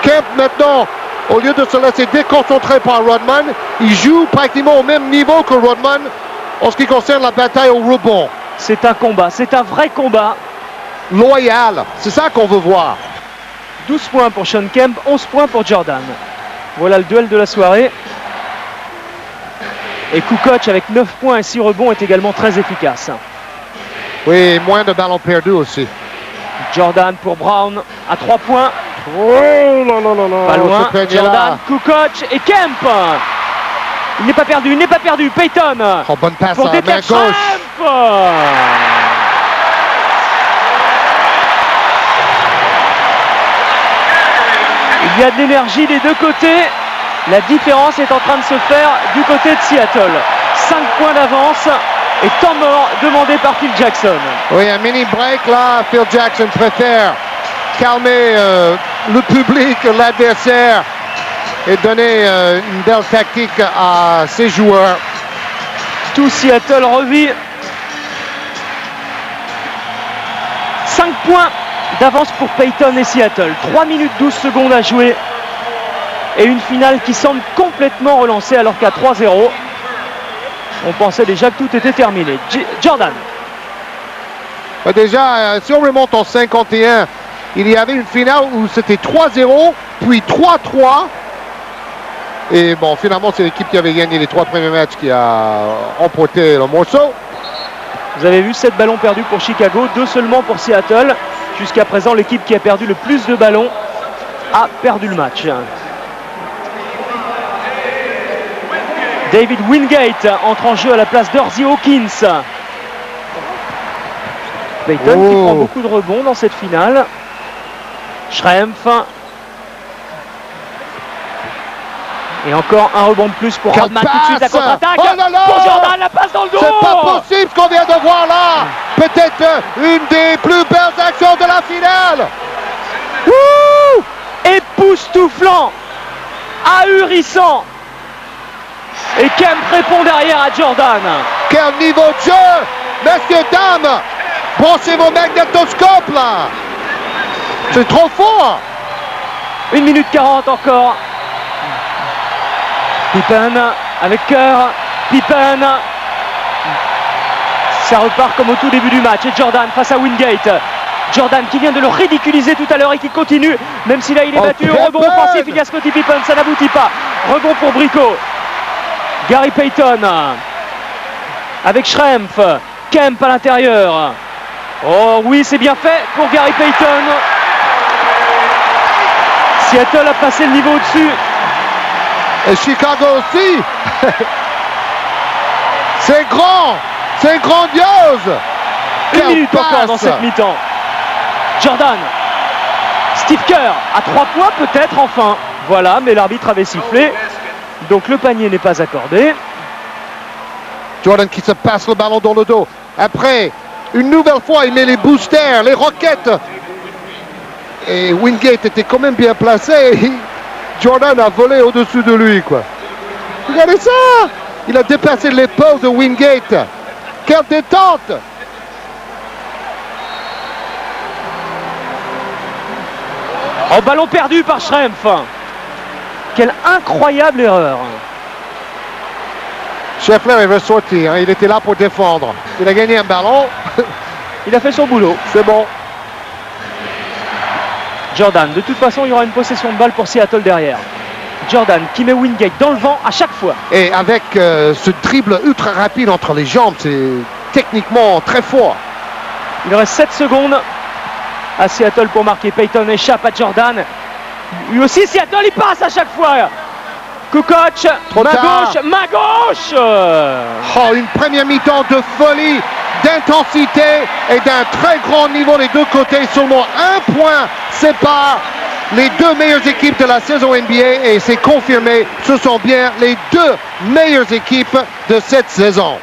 Kemp maintenant, au lieu de se laisser déconcentrer par Rodman, il joue pratiquement au même niveau que Rodman en ce qui concerne la bataille au rebond. C'est un combat, c'est un vrai combat. Loyal, c'est ça qu'on veut voir. 12 points pour Shawn Kemp, 11 points pour Jordan. Voilà le duel de la soirée. Et Kukoc avec 9 points et 6 rebonds est également très efficace. Oui, moins de ballons perdus aussi. Jordan pour Brown à 3 points. Oh là là là là. Pas loin. Jordan, Kukoc et Kemp. Il n'est pas perdu, il n'est pas perdu. Payton. Oh, bonne passe pour à main détecter gauche. Kemp. Il y a de l'énergie des deux côtés. La différence est en train de se faire du côté de Seattle. 5 points d'avance et temps mort demandé par Phil Jackson. Oui, un mini break là. Phil Jackson préfère calmer le public, l'adversaire et donner une belle tactique à ses joueurs. Tout Seattle revit. 5 points d'avance pour Payton et Seattle. 3 minutes 12 secondes à jouer. Et une finale qui semble complètement relancée alors qu'à 3-0, on pensait déjà que tout était terminé. Jordan. Déjà, si on remonte en 51, il y avait une finale où c'était 3-0, puis 3-3. Et bon, finalement, c'est l'équipe qui avait gagné les 3 premiers matchs qui a remporté le morceau. Vous avez vu 7 ballons perdus pour Chicago, 2 seulement pour Seattle. Jusqu'à présent, l'équipe qui a perdu le plus de ballons a perdu le match. David Wingate entre en jeu à la place d'Hersey Hawkins. Payton qui prend beaucoup de rebonds dans cette finale. Schrempf. Et encore un rebond de plus pour Rodman. Tout de suite la contre-attaque. Oh là là, pour Jordan, la passe dans le dos. C'est pas possible ce qu'on vient de voir là. Peut-être une des plus belles actions de la finale. Wouh! Époustouflant, ahurissant. Et Kemp répond derrière à Jordan. Quel niveau de jeu, messieurs, dames. Branchez vos magnétoscopes là. C'est trop fort. 1 minute 40 encore. Pippen avec cœur. Pippen. Ça repart comme au tout début du match. Et Jordan face à Wingate. Jordan qui vient de le ridiculiser tout à l'heure et qui continue. Même si là il est battu au rebond offensif. Il y a Scottie Pippen. Ça n'aboutit pas. Rebond pour Brico. Gary Payton avec Schrempf, Kemp à l'intérieur. Oh oui, c'est bien fait pour Gary Payton. Seattle a passé le niveau au-dessus. Et Chicago aussi. C'est grand, c'est grandiose. 1 minute encore dans cette mi-temps. Jordan, Steve Kerr à 3 points peut-être enfin. Voilà, mais l'arbitre avait sifflé. Donc le panier n'est pas accordé. Jordan qui se passe le ballon dans le dos. Après, une nouvelle fois, il met les boosters, les roquettes. Et Wingate était quand même bien placé. Jordan a volé au-dessus de lui, quoi. Regardez ça! Il a dépassé l'épaule de Wingate. Quelle détente! Oh, ballon perdu par Schrempf. Quelle incroyable erreur. Scheffler est ressorti, hein. Il était là pour défendre. Il a gagné un ballon. Il a fait son boulot. C'est bon. Jordan, de toute façon, il y aura une possession de balle pour Seattle derrière. Jordan qui met Wingate dans le vent à chaque fois. Et avec ce dribble ultra rapide entre les jambes, c'est techniquement très fort. Il reste 7 secondes à Seattle pour marquer. Payton échappe à Jordan. Lui aussi, Seattle, il passe à chaque fois. Kukoc, main gauche. Oh, une première mi-temps de folie, d'intensité et d'un très grand niveau des deux côtés. Seulement 1 point sépare les 2 meilleures équipes de la saison NBA et c'est confirmé, ce sont bien les 2 meilleures équipes de cette saison.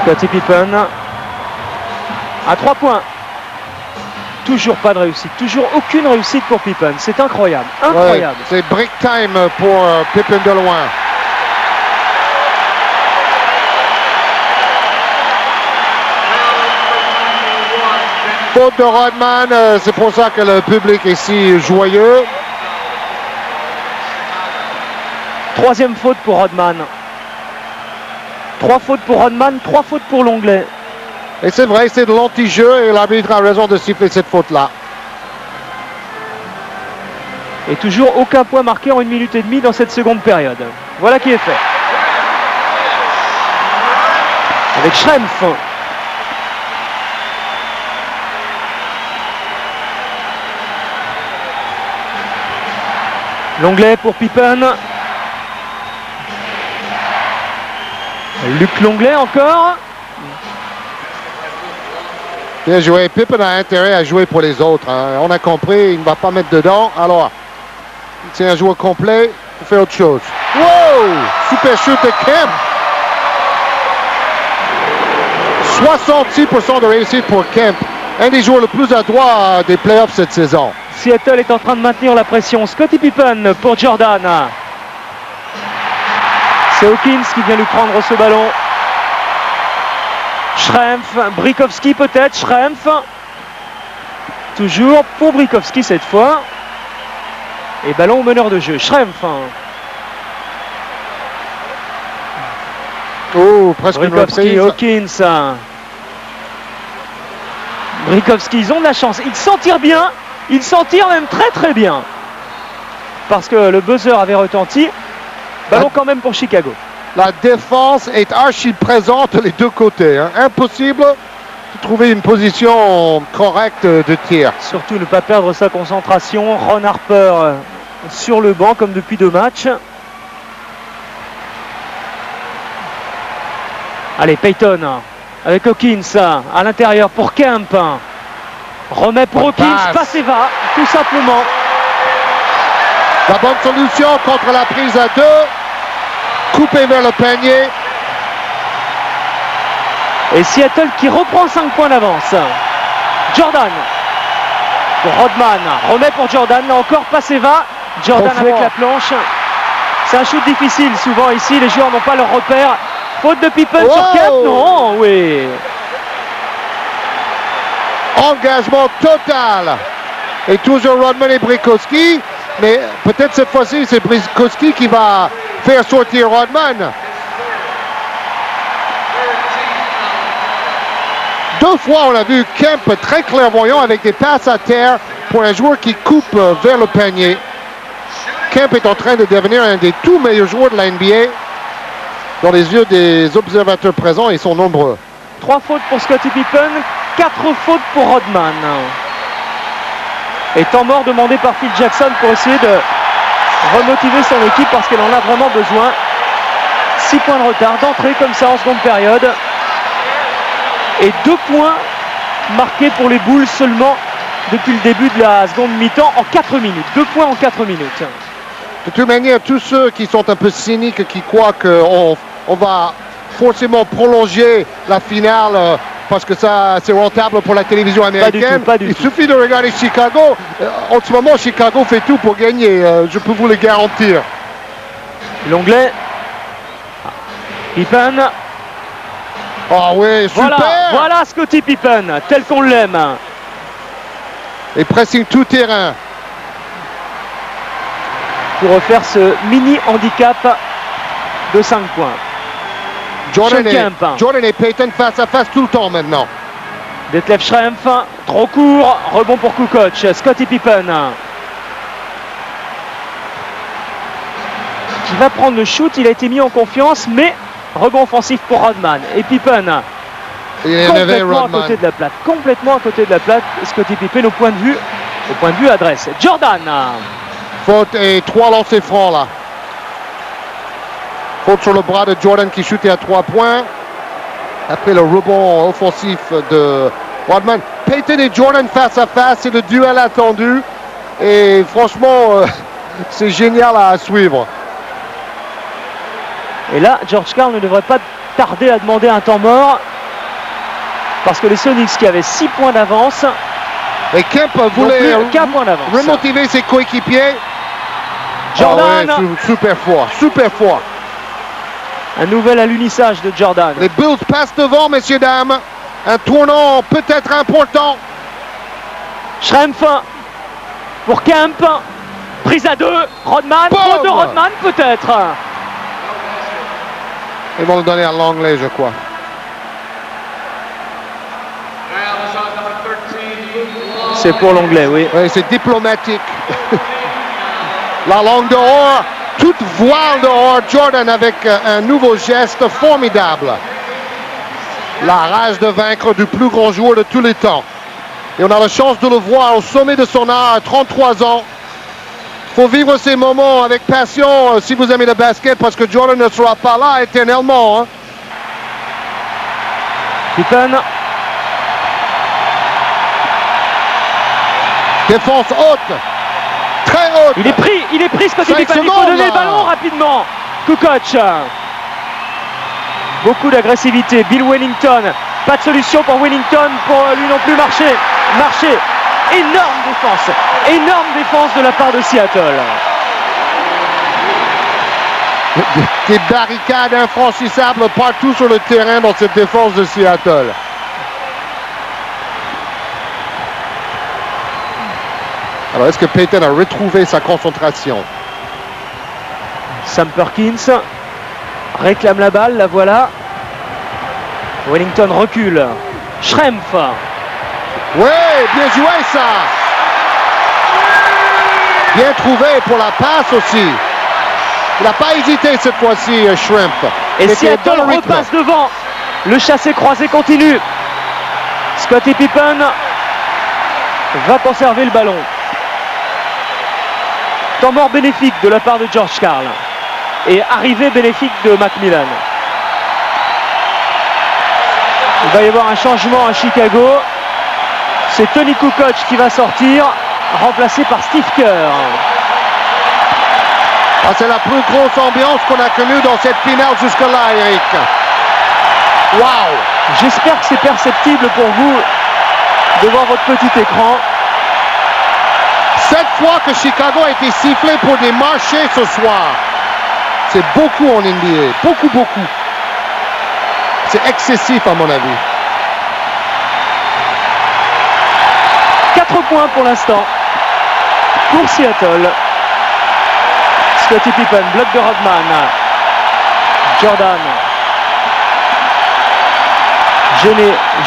Scottie Pippen à 3 points. Toujours pas de réussite, toujours aucune réussite pour Pippen. C'est incroyable, incroyable. Ouais, c'est break time pour Pippen de loin. Faute de Rodman, c'est pour ça que le public est si joyeux. Troisième faute pour Rodman. 3 fautes pour Rodman, 3 fautes pour l'Anglais. Et c'est vrai, c'est de l'anti-jeu et l'arbitre a raison de siffler cette faute-là. Et toujours aucun point marqué en 1 minute et demie dans cette seconde période. Voilà qui est fait. Avec Schrempf. L'Anglais pour Pippen. Luc Longley encore. Bien joué. Pippen a intérêt à jouer pour les autres. Hein. On a compris, il ne va pas mettre dedans. Alors, c'est un joueur complet, il fait autre chose. Wow! Super shoot de Kemp. 66% de réussite pour Kemp. Un des joueurs les plus adroits des playoffs cette saison. Seattle est en train de maintenir la pression. Scottie Pippen pour Jordan. C'est Hawkins qui vient lui prendre ce ballon. Schrempf, Brikowski peut-être, Schrempf. Toujours pour Brikowski cette fois. Et ballon au meneur de jeu, Schrempf. Oh, presque Brikowski, une Hawkins. Brikowski, ils ont de la chance. Ils s'en tirent bien. Ils s'en tirent même très très bien. Parce que le buzzer avait retenti. Ballon quand même pour Chicago. La défense est archi présente les deux côtés. Hein. Impossible de trouver une position correcte de tir. Surtout ne pas perdre sa concentration. Ron Harper sur le banc comme depuis 2 matchs. Allez, Payton avec Hawkins à l'intérieur pour Kemp. Remet pour Hawkins, passe et va, tout simplement. La bonne solution contre la prise à 2. Coupé vers le panier. Et Seattle qui reprend 5 points d'avance. Jordan pour Rodman. Remet pour Jordan. Là encore, passe et va. Jordan avec la planche. C'est un shoot difficile souvent ici. Les joueurs n'ont pas leur repère. Faute de Pippen sur Kemp. Non, oui. Engagement total. Et toujours Rodman et Brikowski. Mais peut-être cette fois-ci, c'est Brikowski qui va faire sortir Rodman. 2 fois, on a vu Kemp très clairvoyant avec des passes à terre pour un joueur qui coupe vers le panier. Kemp est en train de devenir un des tout meilleurs joueurs de la NBA. Dans les yeux des observateurs présents, ils sont nombreux. 3 fautes pour Scottie Pippen, 4 fautes pour Rodman. Et temps mort demandé par Phil Jackson pour essayer de remotiver son équipe parce qu'elle en a vraiment besoin. 6 points de retard d'entrée comme ça en seconde période. Et 2 points marqués pour les Bulls seulement depuis le début de la seconde mi-temps en 4 minutes. 2 points en 4 minutes. De toute manière, tous ceux qui sont un peu cyniques, qui croient qu'on va forcément prolonger la finale parce que ça c'est rentable pour la télévision américaine. Pas du tout. Il suffit de regarder Chicago. En ce moment, Chicago fait tout pour gagner. Je peux vous le garantir. L'Anglais. Pippen. Oh oui, super. Voilà Scottie Pippen, tel qu'on l'aime. Et pressing tout terrain. Pour refaire ce mini handicap de 5 points. Jordan et Payton face à face tout le temps maintenant. Detlef Schrempf, trop court, rebond pour Kukoc, Scottie Pippen. Qui va prendre le shoot, il a été mis en confiance, mais rebond offensif pour Rodman. Et Pippen, complètement à côté de la plaque. Complètement à côté de la plaque, Scottie Pippen au point de vue adresse. Jordan. Faute et 3 lancers francs là. Faute sur le bras de Jordan qui chutait à 3 points. Après le rebond offensif de Rodman. Payton et Jordan face à face, c'est le duel attendu. Et franchement, c'est génial à suivre. Et là, George Karl ne devrait pas tarder à demander un temps mort. Parce que les Sonics qui avaient 6 points d'avance. Et Kemp voulait remotiver ses coéquipiers. Jordan. Oh ouais, super fort, super fort. Un nouvel alunissage de Jordan. Les Bulls passent devant, messieurs, dames. Un tournant peut-être important. Schrempf pour Kemp. Prise à 2. Rodman. Faute de Rodman peut-être. Ils vont le donner à Longley, je crois. C'est pour l'Anglais, oui. Oui, c'est diplomatique. La langue dehors, toute voile dehors, Jordan avec un nouveau geste formidable. La rage de vaincre du plus grand joueur de tous les temps. Et on a la chance de le voir au sommet de son art à 33 ans. Il faut vivre ces moments avec passion si vous aimez le basket parce que Jordan ne sera pas là éternellement. Hein. Pippen. Défense haute. Très haute. Il est pris Scottie Pippen. Il faut donner le ballon rapidement. Kukoc. Beaucoup d'agressivité. Bill Wellington. Pas de solution pour Wellington pour lui non plus marcher. Énorme défense de la part de Seattle. Des barricades infranchissables partout sur le terrain dans cette défense de Seattle. Alors, est-ce que Payton a retrouvé sa concentration? Sam Perkins réclame la balle, la voilà. Wellington recule. Schrempf. Ouais, bien joué ça. Bien trouvé pour la passe aussi. Il n'a pas hésité cette fois-ci, Schrempf. Et Seattle repasse devant. Le chassé-croisé continue. Scottie Pippen va conserver le ballon. Temps mort bénéfique de la part de George Karl. Et arrivée bénéfique de Macmillan. Il va y avoir un changement à Chicago. C'est Tony Kukoc qui va sortir, remplacé par Steve Kerr. Ah, c'est la plus grosse ambiance qu'on a connue dans cette finale jusque-là, Eric. Waouh! J'espère que c'est perceptible pour vous devant votre petit écran. 7 fois que Chicago a été sifflé pour des marchés ce soir. C'est beaucoup en NBA. Beaucoup. C'est excessif à mon avis. 4 points pour l'instant pour Seattle. Scottie Pippen, bloc de Rodman. Jordan.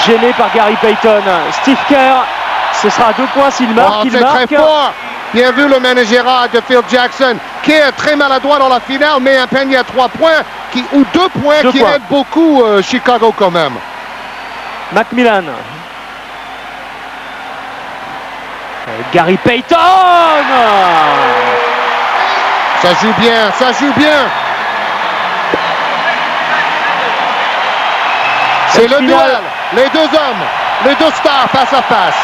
Gêné par Gary Payton. Steve Kerr, ce sera 2 points s'il marque. C'est très fort. Bien vu le managerat de Phil Jackson, qui est très maladroit dans la finale, mais un panier à 3 points, ou 2 points qui aide beaucoup Chicago quand même. Macmillan. Gary Payton. Ça joue bien. C'est le duel. Les deux hommes, les deux stars face à face.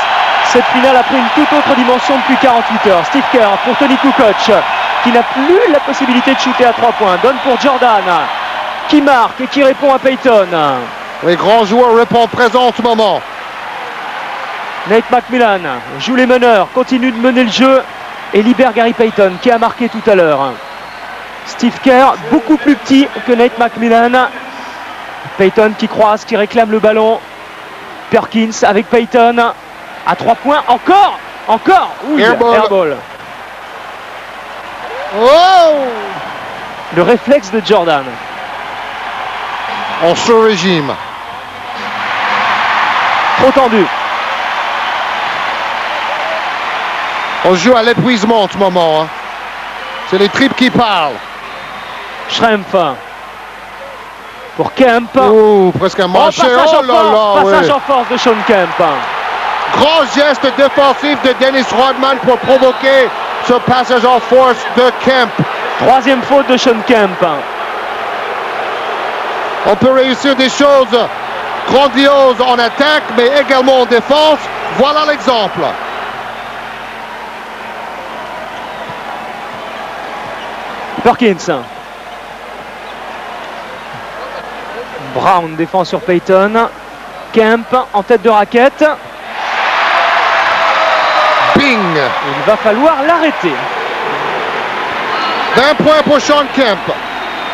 Cette finale a pris une toute autre dimension depuis 48 heures. Steve Kerr pour Tony Kukoc, qui n'a plus la possibilité de shooter à 3 points. Donne pour Jordan, qui marque et qui répond à Payton. Les grands joueurs répondent présents en ce moment. Nate Macmillan joue les meneurs, continue de mener le jeu et libère Gary Payton qui a marqué tout à l'heure. Steve Kerr, beaucoup plus petit que Nate Macmillan. Payton qui croise, qui réclame le ballon. Perkins avec Payton à 3 points. Encore. Oui, airball. Oh! Le réflexe de Jordan. En sur-régime. Trop tendu. On joue à l'épuisement en ce moment. Hein. C'est les tripes qui parlent. Schrempf pour Kemp. Oh, presque un marché. Passage en force de Shawn Kemp. Grand geste défensif de Dennis Rodman pour provoquer ce passage en force de Kemp. 3e faute de Shawn Kemp. On peut réussir des choses grandioses en attaque, mais également en défense. Voilà l'exemple. Perkins. Brown défend sur Payton. Kemp en tête de raquette. Bing. Il va falloir l'arrêter. 20 points pour Shawn Kemp.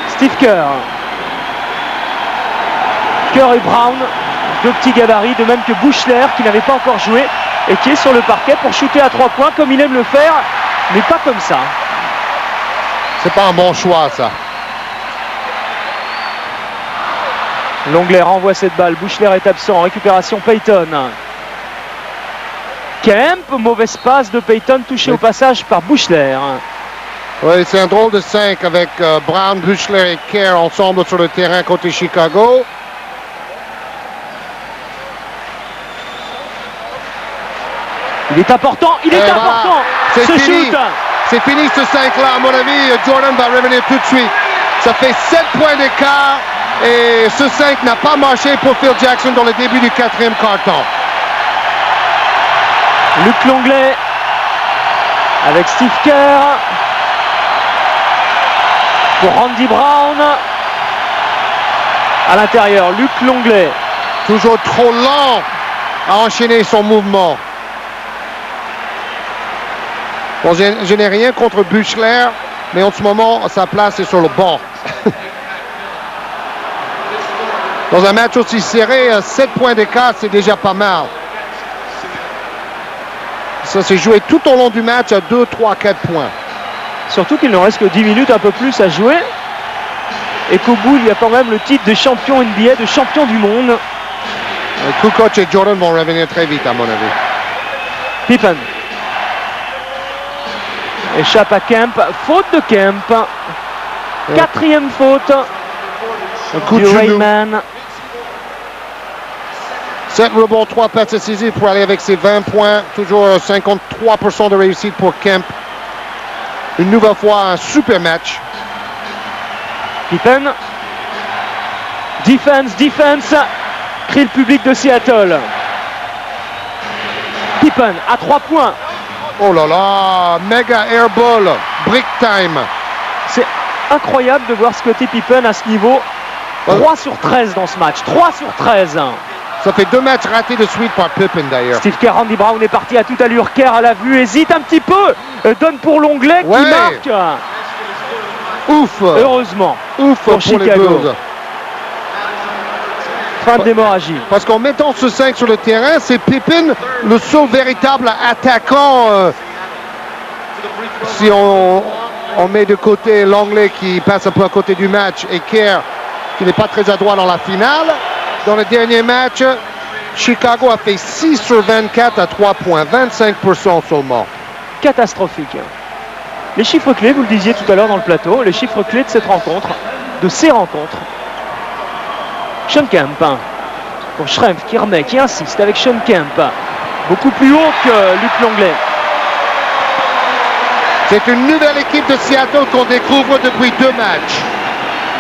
Steve Kerr. Kerr et Brown, deux petits gabarits, de même que Buechler qui n'avait pas encore joué et qui est sur le parquet pour shooter à 3 points comme il aime le faire, mais pas comme ça. C'est pas un bon choix, ça. Longley renvoie cette balle. Buechler est absent. Récupération Payton. Kemp, mauvaise passe de Payton, touché au passage par Buechler. Oui, c'est un drôle de 5 avec Brown, Buechler et Kerr ensemble sur le terrain côté Chicago. Il est important, important ce shoot. C'est fini ce 5-là, à mon avis. Jordan va revenir tout de suite. Ça fait 7 points d'écart et ce 5 n'a pas marché pour Phil Jackson dans le début du 4e quart-temps. Luc Longley avec Steve Kerr pour Randy Brown à l'intérieur. Luc Longley. Toujours trop lent à enchaîner son mouvement. Bon, je n'ai rien contre Buechler, mais en ce moment, sa place est sur le banc. Dans un match aussi serré, 7 points d'écart, c'est déjà pas mal. Ça s'est joué tout au long du match à 2, 3, 4 points. Surtout qu'il ne reste que 10 minutes, un peu plus à jouer. Et qu'au bout, il y a quand même le titre de champion NBA, de champion du monde. Kukoc et Jordan vont revenir très vite, à mon avis. Pippen. Échappe à Kemp. Faute de Kemp. 4e faute. Un coup de du genou. Rayman. 7 rebonds, 3 passes décisives pour aller avec ses 20 points. Toujours 53% de réussite pour Kemp. Une nouvelle fois, un super match. Pippen. Defense, defense. Crie le public de Seattle. Pippen à 3 points. Oh là là, méga airball, break time. C'est incroyable de voir Scottie Pippen à ce niveau. 3 sur 13 dans ce match. 3 sur 13. Ça fait 2 matchs ratés de suite par Pippen d'ailleurs. Steve Kerr, Randy Brown est parti à toute allure. Kerr à la vue, hésite un petit peu. Donne pour Longley qui marque. Ouf. Heureusement. Ouf pour Chicago. les Bulls. Fin de l'hémorragie. Parce qu'en mettant ce 5 sur le terrain, c'est Pippen le seul véritable attaquant. Si on met de côté Longley qui passe un peu à côté du match et Kerr qui n'est pas très adroit dans la finale. Dans le dernier match, Chicago a fait 6 sur 24 à 3 points, 25% seulement. Catastrophique. Les chiffres clés, vous le disiez tout à l'heure dans le plateau, les chiffres clés de cette rencontre, de ces rencontres. Shawn Kemp pour Schrempf qui remet, qui insiste avec Shawn Kemp. Beaucoup plus haut que Luc Longley. C'est une nouvelle équipe de Seattle qu'on découvre depuis 2 matchs.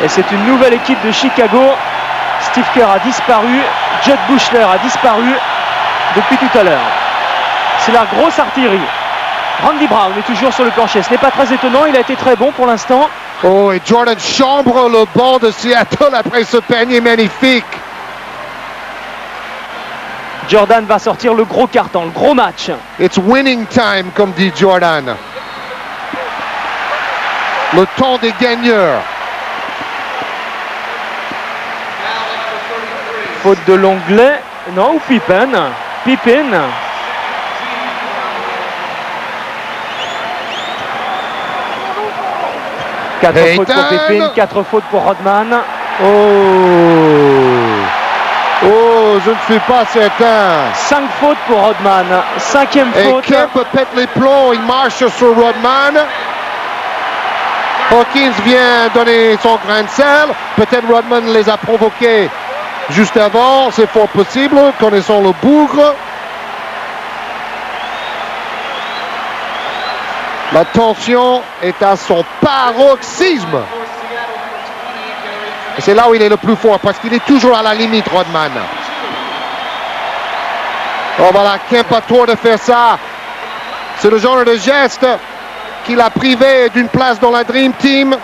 Et c'est une nouvelle équipe de Chicago. Steve Kerr a disparu, Jud Buechler a disparu depuis tout à l'heure. C'est la grosse artillerie. Randy Brown est toujours sur le plancher. Ce n'est pas très étonnant, il a été très bon pour l'instant. Oh, et Jordan chambre le banc de Seattle après ce panier magnifique. Jordan va sortir le gros carton, le gros match. It's winning time, comme dit Jordan. Le temps des gagneurs. Faute de Longley. Non, ou Pippen. Pippen. Quatre fautes pour Pippen, 4 fautes pour Rodman. Oh, je ne suis pas certain. 5 fautes pour Rodman. 5e faute. Et Kemp pète les plombs, il marche sur Rodman. Hawkins vient donner son grain de sel. Peut-être Rodman les a provoqués juste avant. C'est fort possible, connaissant le bougre. La tension est à son paroxysme. Et c'est là où il est le plus fort, parce qu'il est toujours à la limite, Rodman. Oh voilà, Kemp a tort de faire ça. C'est le genre de geste qui l'a privé d'une place dans la Dream Team.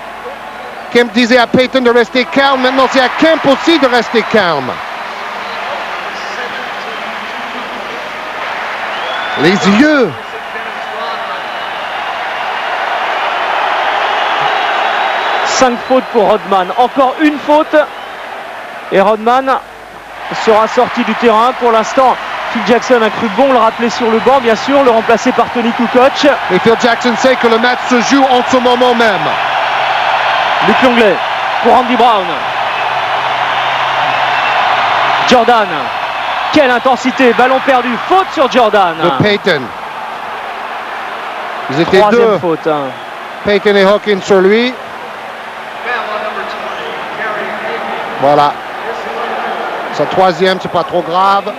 Kemp disait à Payton de rester calme. Maintenant, c'est à Kemp aussi de rester calme. Les yeux. Cinq fautes pour Rodman. Encore une faute. Et Rodman sera sorti du terrain. Pour l'instant, Phil Jackson a cru bon le rappeler sur le banc, bien sûr, le remplacer par Tony Kukoc. Et Phil Jackson sait que le match se joue en ce moment même. Luc Longley pour Andy Brown. Jordan. Quelle intensité, ballon perdu, faute sur Jordan. De Payton. Ils étaient Troisième deux. faute. Payton et Hawkins sur lui. Voilà. Sa troisième, c'est pas trop grave.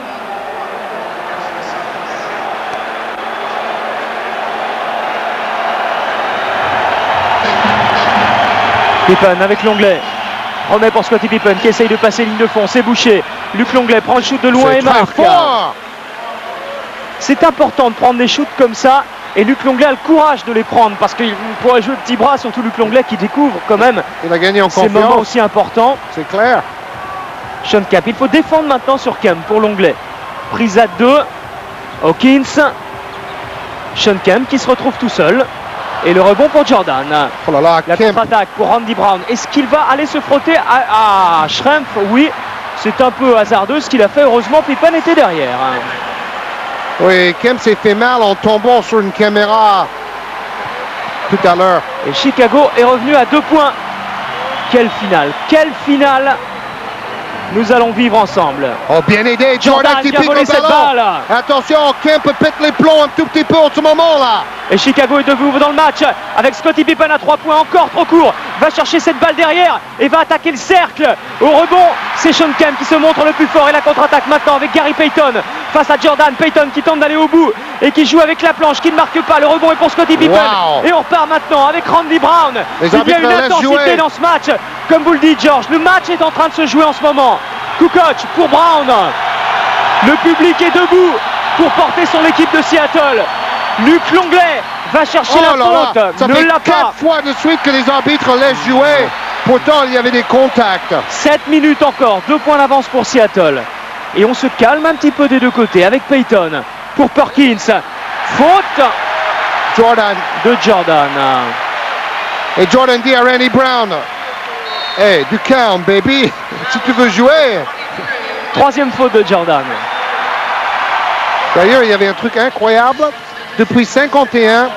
Pippen avec Longley. Remet pour Scottie Pippen qui essaye de passer ligne de fond. C'est bouché. Luc Longley prend le shoot de loin et marque. C'est important de prendre des shoots comme ça. Et Luc Longley a le courage de les prendre parce qu'il pourrait jouer le petit bras, surtout Luc Longley qui découvre quand même il a gagné en ces confiance. moments aussi importants. C'est clair. Sean Kemp. Il faut défendre maintenant sur Kemp pour Longley. Prise à 2. Hawkins. Sean Kemp qui se retrouve tout seul. Et le rebond pour Jordan. Oh là là, La contre-attaque pour Randy Brown. Est-ce qu'il va aller se frotter à Schrempf? Oui, c'est un peu hasardeux ce qu'il a fait. Heureusement, Pippen était derrière. Oui, Kemp s'est fait mal en tombant sur une caméra tout à l'heure. Et Chicago est revenu à 2 points. Quelle finale! Quelle finale nous allons vivre ensemble. Oh, bien aidé, Jordan qui pique le ballon. Attention, Kemp pète les plombs un tout petit peu en ce moment-là. Et Chicago est de nouveau dans le match avec Scottie Pippen à 3 points, encore trop court. Va chercher cette balle derrière et va attaquer le cercle. Au rebond, c'est Sean Kemp qui se montre le plus fort. Et la contre-attaque maintenant avec Gary Payton face à Jordan. Payton qui tente d'aller au bout et qui joue avec la planche, qui ne marque pas. Le rebond est pour Scottie Pippen. Wow. Et on repart maintenant avec Randy Brown. Il y a une intensité dans ce match. Comme vous le dites, Georges, le match est en train de se jouer en ce moment. Kukoc pour Brown. Le public est debout pour porter son équipe de Seattle. Luc Longley va chercher la faute. Ça ne fait l'a 4 pas. fois de suite que les arbitres laissent jouer. Pourtant, il y avait des contacts. 7 minutes encore, 2 points d'avance pour Seattle. Et on se calme un petit peu des deux côtés avec Payton pour Perkins. Faute Jordan. de Jordan. Et Jordan dit à Randy Brown, hey, du calme, baby. Si tu veux jouer. Troisième faute de Jordan. D'ailleurs, il y avait un truc incroyable. Depuis 51,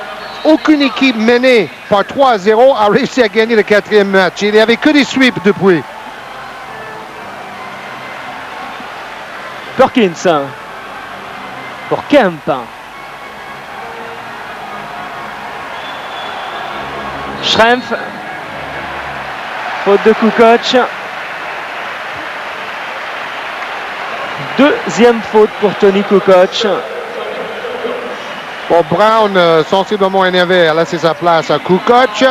aucune équipe menée par 3-0 a réussi à gagner le 4e match. Il n'y avait que des sweeps depuis. Perkins pour Kemp. Schrempf. Faute de Kukoc. Deuxième faute pour Tony Kukoc. Bon, Brown, sensiblement énervé, a laissé sa place à Kukoc.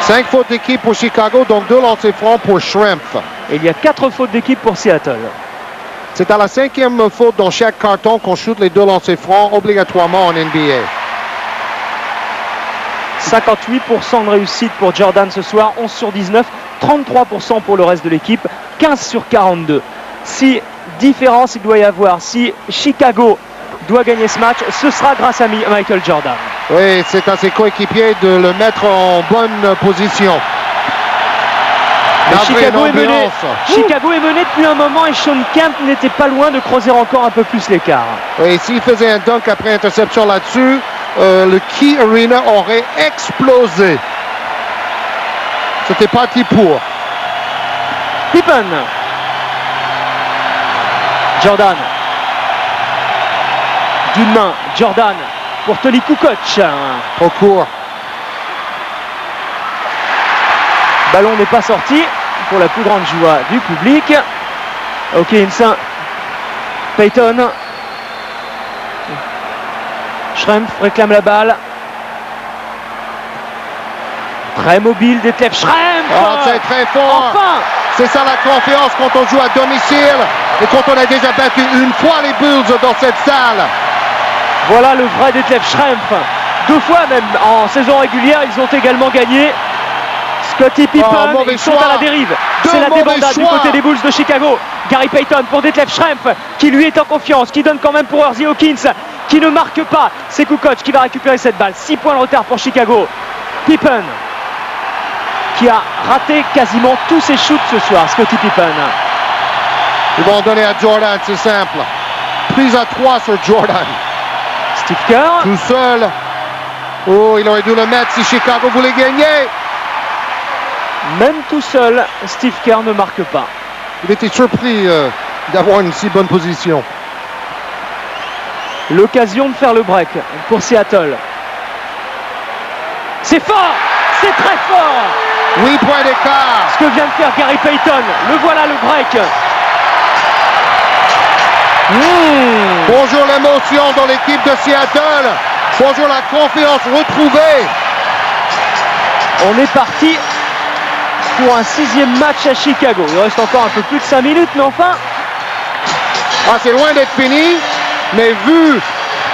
5 fautes d'équipe pour Chicago, donc 2 lancers francs pour Schrempf. Il y a 4 fautes d'équipe pour Seattle. C'est à la 5e faute dans chaque carton qu'on shoot les 2 lancers francs obligatoirement en NBA. 58% de réussite pour Jordan ce soir, 11 sur 19, 33% pour le reste de l'équipe, 15 sur 42. Si différence il doit y avoir, si Chicago doit gagner ce match, ce sera grâce à Michael Jordan. Oui, c'est à ses coéquipiers de le mettre en bonne position. Chicago est mené depuis un moment et Sean Kemp n'était pas loin de creuser encore un peu plus l'écart. Oui, s'il faisait un dunk après interception là-dessus, le Key Arena aurait explosé. C'était parti pour. Pippen. Jordan. D'une main, Jordan pour Tony Kukoc. Trop court. Ballon n'est pas sorti pour la plus grande joie du public. Hawkins. Payton. Schrempf réclame la balle. Très mobile Detlef Schrempf. Oh, c'est très fort. Enfin. C'est ça la confiance quand on joue à domicile et quand on a déjà battu une fois les Bulls dans cette salle. Voilà le vrai Detlef Schrempf. 2 fois même en saison régulière, ils ont également gagné. Scottie Pippen, ils sont à la dérive. C'est la débandade du côté des Bulls de Chicago. Gary Payton pour Detlef Schrempf, qui lui est en confiance, qui donne quand même pour Hersey Hawkins, qui ne marque pas. C'est Kukoc qui va récupérer cette balle. 6 points de retard pour Chicago. Pippen, qui a raté quasiment tous ses shoots ce soir, Scottie Pippen. Ils vont donner à Jordan, c'est simple. Prise à 3 sur Jordan. Steve Kerr. Tout seul. Oh, il aurait dû le mettre si Chicago voulait gagner. Même tout seul, Steve Kerr ne marque pas. Il était surpris d'avoir une si bonne position. L'occasion de faire le break pour Seattle. C'est fort, c'est très fort. 8 points d'écart. Ce que vient de faire Gary Payton. Le voilà le break. Bonjour l'émotion dans l'équipe de Seattle. Bonjour la confiance retrouvée. On est parti pour un 6e match à Chicago. Il reste encore un peu plus de 5 minutes, mais enfin. Ah, c'est loin d'être fini, mais vu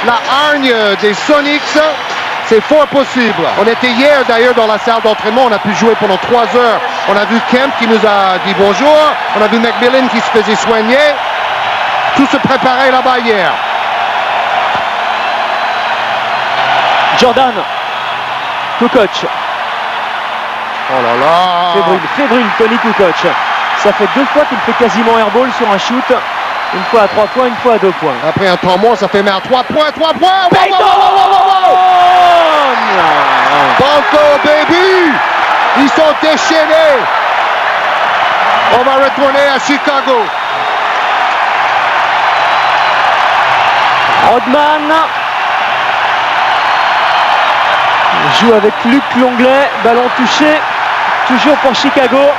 la hargne des Sonics, c'est fort possible. On était hier d'ailleurs dans la salle d'entraînement, on a pu jouer pendant 3 heures. On a vu Kemp qui nous a dit bonjour, on a vu McMillan qui se faisait soigner. Tout se préparait là-bas hier. Jordan, Kukoc. Oh là là. Fébrile Tony Kukoc. Ça fait 2 fois qu'il fait quasiment airball sur un shoot. Une fois à 3 points, une fois à 2 points. Après un temps mort, ça fait mal à 3 points, 3 points. Banco baby. Ils sont déchaînés. On va retourner à Chicago. Rodman joue avec Luc Longley, ballon touché, toujours pour Chicago.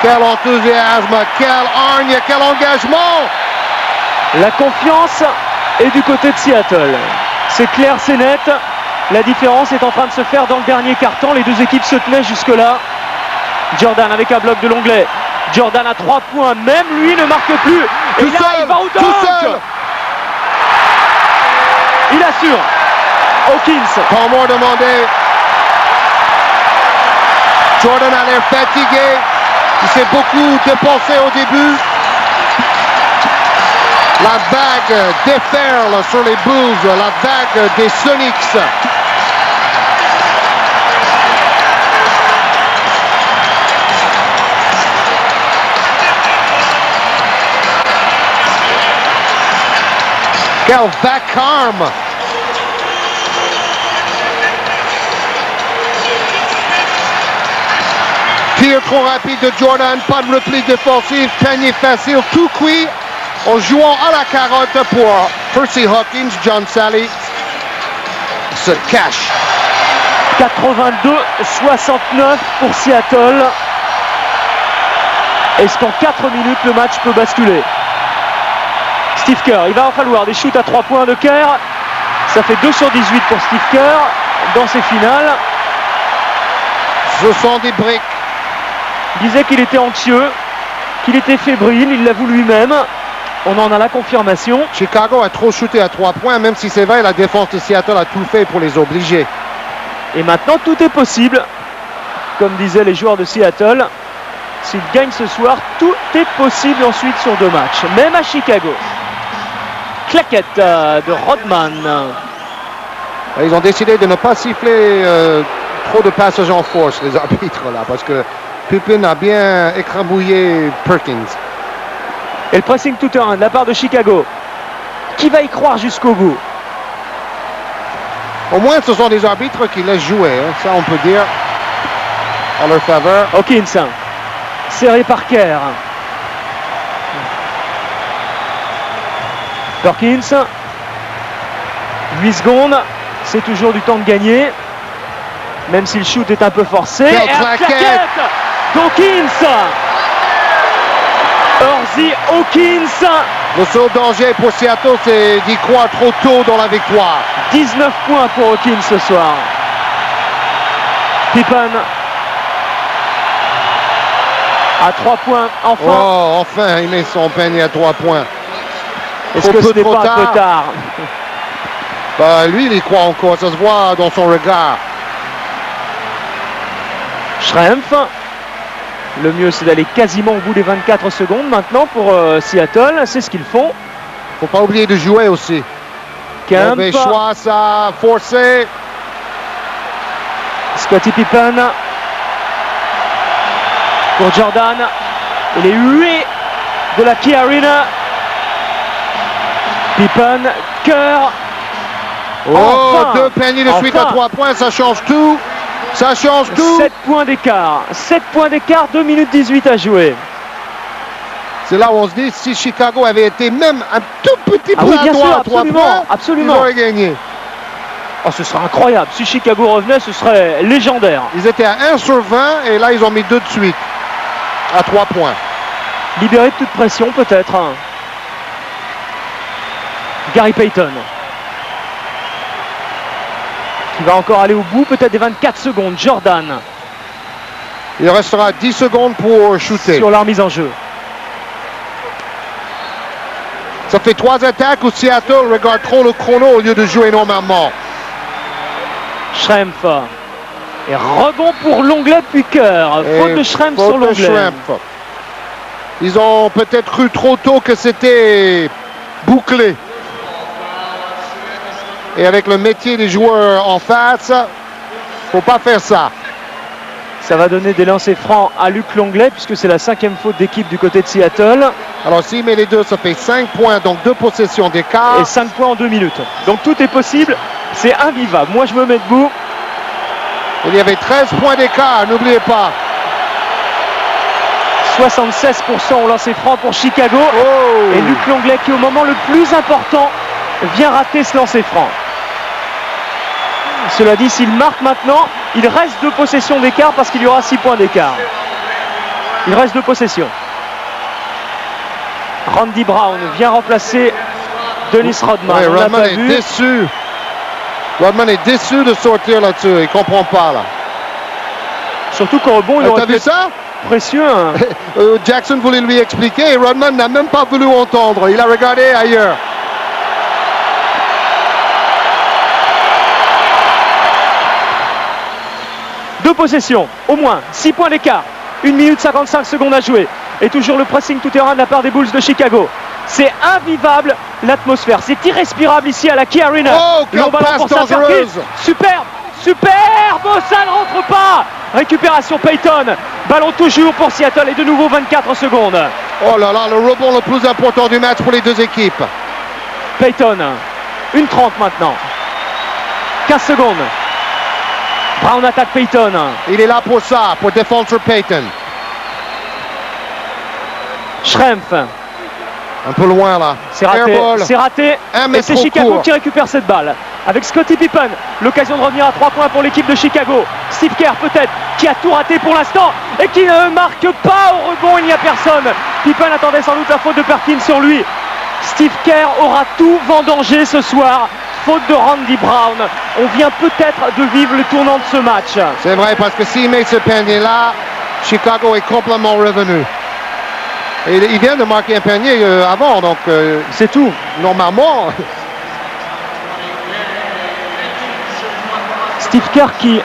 Quel enthousiasme, quel hargne, quel engagement. La confiance est du côté de Seattle. C'est clair, c'est net. La différence est en train de se faire dans le dernier quart-temps. Les 2 équipes se tenaient jusque-là. Jordan avec un bloc de Longley. Jordan à 3 points, même lui ne marque plus. Et là, il va au dunk. Il assure. Hawkins. Temps mort demandé. Jordan a l'air fatigué. Il s'est beaucoup dépensé au début. La vague déferle sur les Bulls, la vague des Sonics. Quel vacarme! Tir trop rapide de Jordan, pas de repli défensif, panier facile, tout cuit en jouant à la carotte pour Hersey Hawkins. John Salley se cache. 82-69 pour Seattle. Est-ce qu'en 4 minutes le match peut basculer? Steve Kerr, il va en falloir des shoots à 3 points de Kerr. Ça fait 2 sur 18 pour Steve Kerr dans ses finales. Ce sont des briques. Il disait qu'il était anxieux, qu'il était fébrile, il l'avoue lui-même. On en a la confirmation. Chicago a trop shooté à 3 points, même si c'est vrai, la défense de Seattle a tout fait pour les obliger. Et maintenant, tout est possible. Comme disaient les joueurs de Seattle, s'ils gagnent ce soir, tout est possible ensuite sur 2 matchs, même à Chicago. Claquette de Rodman. Ils ont décidé de ne pas siffler trop de passages en force, les arbitres, là, parce que Pippen a bien écrabouillé Perkins. Et le pressing tout terrain de la part de Chicago. Qui va y croire jusqu'au bout? Au moins, ce sont des arbitres qui laissent jouer, hein. Ça on peut dire, en leur faveur. Hawkins, serré par Kerr. Perkins, 8 secondes, c'est toujours du temps de gagner, même si le shoot est un peu forcé. Quelle Et la claquette d'Hawkins. Hersey Hawkins. Le seul danger pour Seattle, c'est d'y croire trop tôt dans la victoire. 19 points pour Hawkins ce soir. Pippen À 3 points, enfin. Oh, enfin, il met son panier à 3 points. Est-ce que ce n'est pas un peu tard? Bah, lui, il y croit encore, ça se voit dans son regard. Schrempf. Le mieux, c'est d'aller quasiment au bout des 24 secondes maintenant pour Seattle. C'est ce qu'ils font. Faut pas oublier de jouer aussi. Kemp. Mauvais choix, ça a forcé. Scottie Pippen. Pour Jordan. Et les huées de la Key Arena. Pippen, cœur. Oh, Enfin, 2 paniers de suite à 3 points, ça change tout. Ça change tout. 7 points d'écart. 7 points d'écart, 2 minutes 18 à jouer. C'est là où on se dit, si Chicago avait été même un tout petit peu oui, à bien sûr, à 3 absolument, points, absolument. ils auraient gagné. Oh, ce serait incroyable. Si Chicago revenait, ce serait légendaire. Ils étaient à 1 sur 20 et là, ils ont mis 2 de suite à 3 points. Libéré de toute pression, peut-être. Gary Payton. Qui va encore aller au bout, peut-être des 24 secondes. Jordan. Il restera 10 secondes pour shooter. Sur la remise en jeu. Ça fait 3 attaques où Seattle regarde trop le chrono au lieu de jouer normalement. Schrempf. Et rebond pour l'onglet puis cœur. Faute de Schrempf sur l'onglet. Ils ont peut-être cru trop tôt que c'était bouclé. Et avec le métier des joueurs en face, faut pas faire ça. Ça va donner des lancers francs à Luc Longley puisque c'est la 5e faute d'équipe du côté de Seattle. Alors s'il met les deux, ça fait 5 points, donc 2 possessions d'écart. Et 5 points en 2 minutes. Donc tout est possible, c'est invivable. Moi je me mets debout. Il y avait 13 points d'écart, n'oubliez pas. 76% au lancer franc pour Chicago. Oh. Et Luc Longley qui au moment le plus important vient rater ce lancer franc. Cela dit, s'il marque maintenant, il reste 2 possessions d'écart parce qu'il y aura 6 points d'écart. Il reste 2 possessions. Randy Brown vient remplacer Dennis Rodman. Ouais, on n'a Rodman pas est vu. déçu. Rodman est déçu de sortir là-dessus. Il comprend pas là. Surtout qu'au rebond, il T'as aurait vu pu ça? être précieux. Hein. Jackson voulait lui expliquer et Rodman n'a même pas voulu entendre. Il a regardé ailleurs. Deux possessions, au moins 6 points d'écart. 1 minute 55 secondes à jouer. Et toujours le pressing tout-terrain de la part des Bulls de Chicago. C'est invivable l'atmosphère. C'est irrespirable ici à la Key Arena. Oh, quelle Long ballon passe pour Sam dangereuse. Perkins. Superbe, superbe. Ça ne rentre pas. Récupération Payton. Ballon toujours pour Seattle et de nouveau 24 secondes. Oh là là, le rebond le plus important du match pour les deux équipes. Payton, 1:30 maintenant. 15 secondes. Brown attaque Payton. Il est là pour ça, pour défendre sur Payton. Schrempf. Un peu loin là. C'est raté, Airball. c'est raté. Un Et mètre c'est trop Chicago court. qui récupère cette balle. Avec Scottie Pippen, l'occasion de revenir à 3 points pour l'équipe de Chicago. Steve Kerr peut-être, qui a tout raté pour l'instant et qui ne marque pas au rebond, il n'y a personne. Pippen attendait sans doute la faute de Perkins sur lui. Steve Kerr aura tout vendangé ce soir. Faute de Randy Brown. On vient peut-être de vivre le tournant de ce match. C'est vrai, parce que s'il met ce panier là, Chicago est complètement revenu. Et il vient de marquer un panier avant, donc C'est tout. normalement. Steve Kerr qui,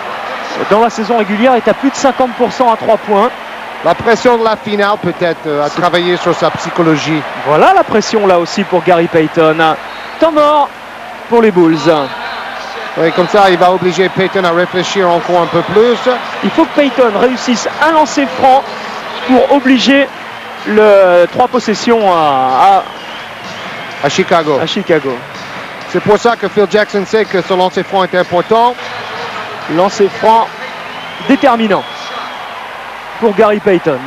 dans la saison régulière, est à plus de 50% à 3 points. La pression de la finale peut-être a travaillé sur sa psychologie. Voilà la pression là aussi pour Gary Payton. Temps mort pour les Bulls. Oui, comme ça, il va obliger Payton à réfléchir encore un peu plus. Il faut que Payton réussisse un lancer franc pour obliger le 3 possessions à À Chicago. C'est pour ça que Phil Jackson sait que ce lancer franc est important. Lancer franc déterminant pour Gary Payton.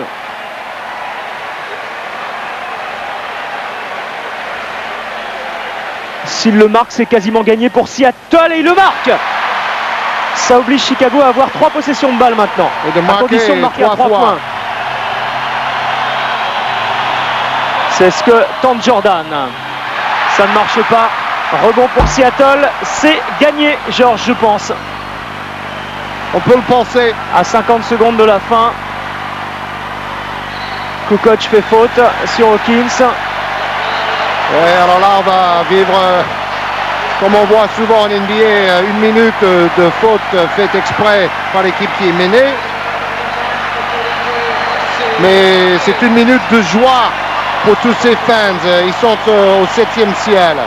S'il le marque, c'est quasiment gagné pour Seattle et il le marque. Ça oblige Chicago à avoir 3 possessions de balle maintenant. Et de à marquer condition de marquer à 3 3 fois. points. C'est ce que tente Jordan. Ça ne marche pas. Rebond pour Seattle. C'est gagné, Georges, je pense. On peut le penser. À 50 secondes de la fin. Kukoc fait faute sur Hawkins. Ouais, alors là, on va vivre, comme on voit souvent en NBA, une minute de faute faite exprès par l'équipe qui est menée. Mais c'est une minute de joie pour tous ces fans. Ils sont au 7e ciel.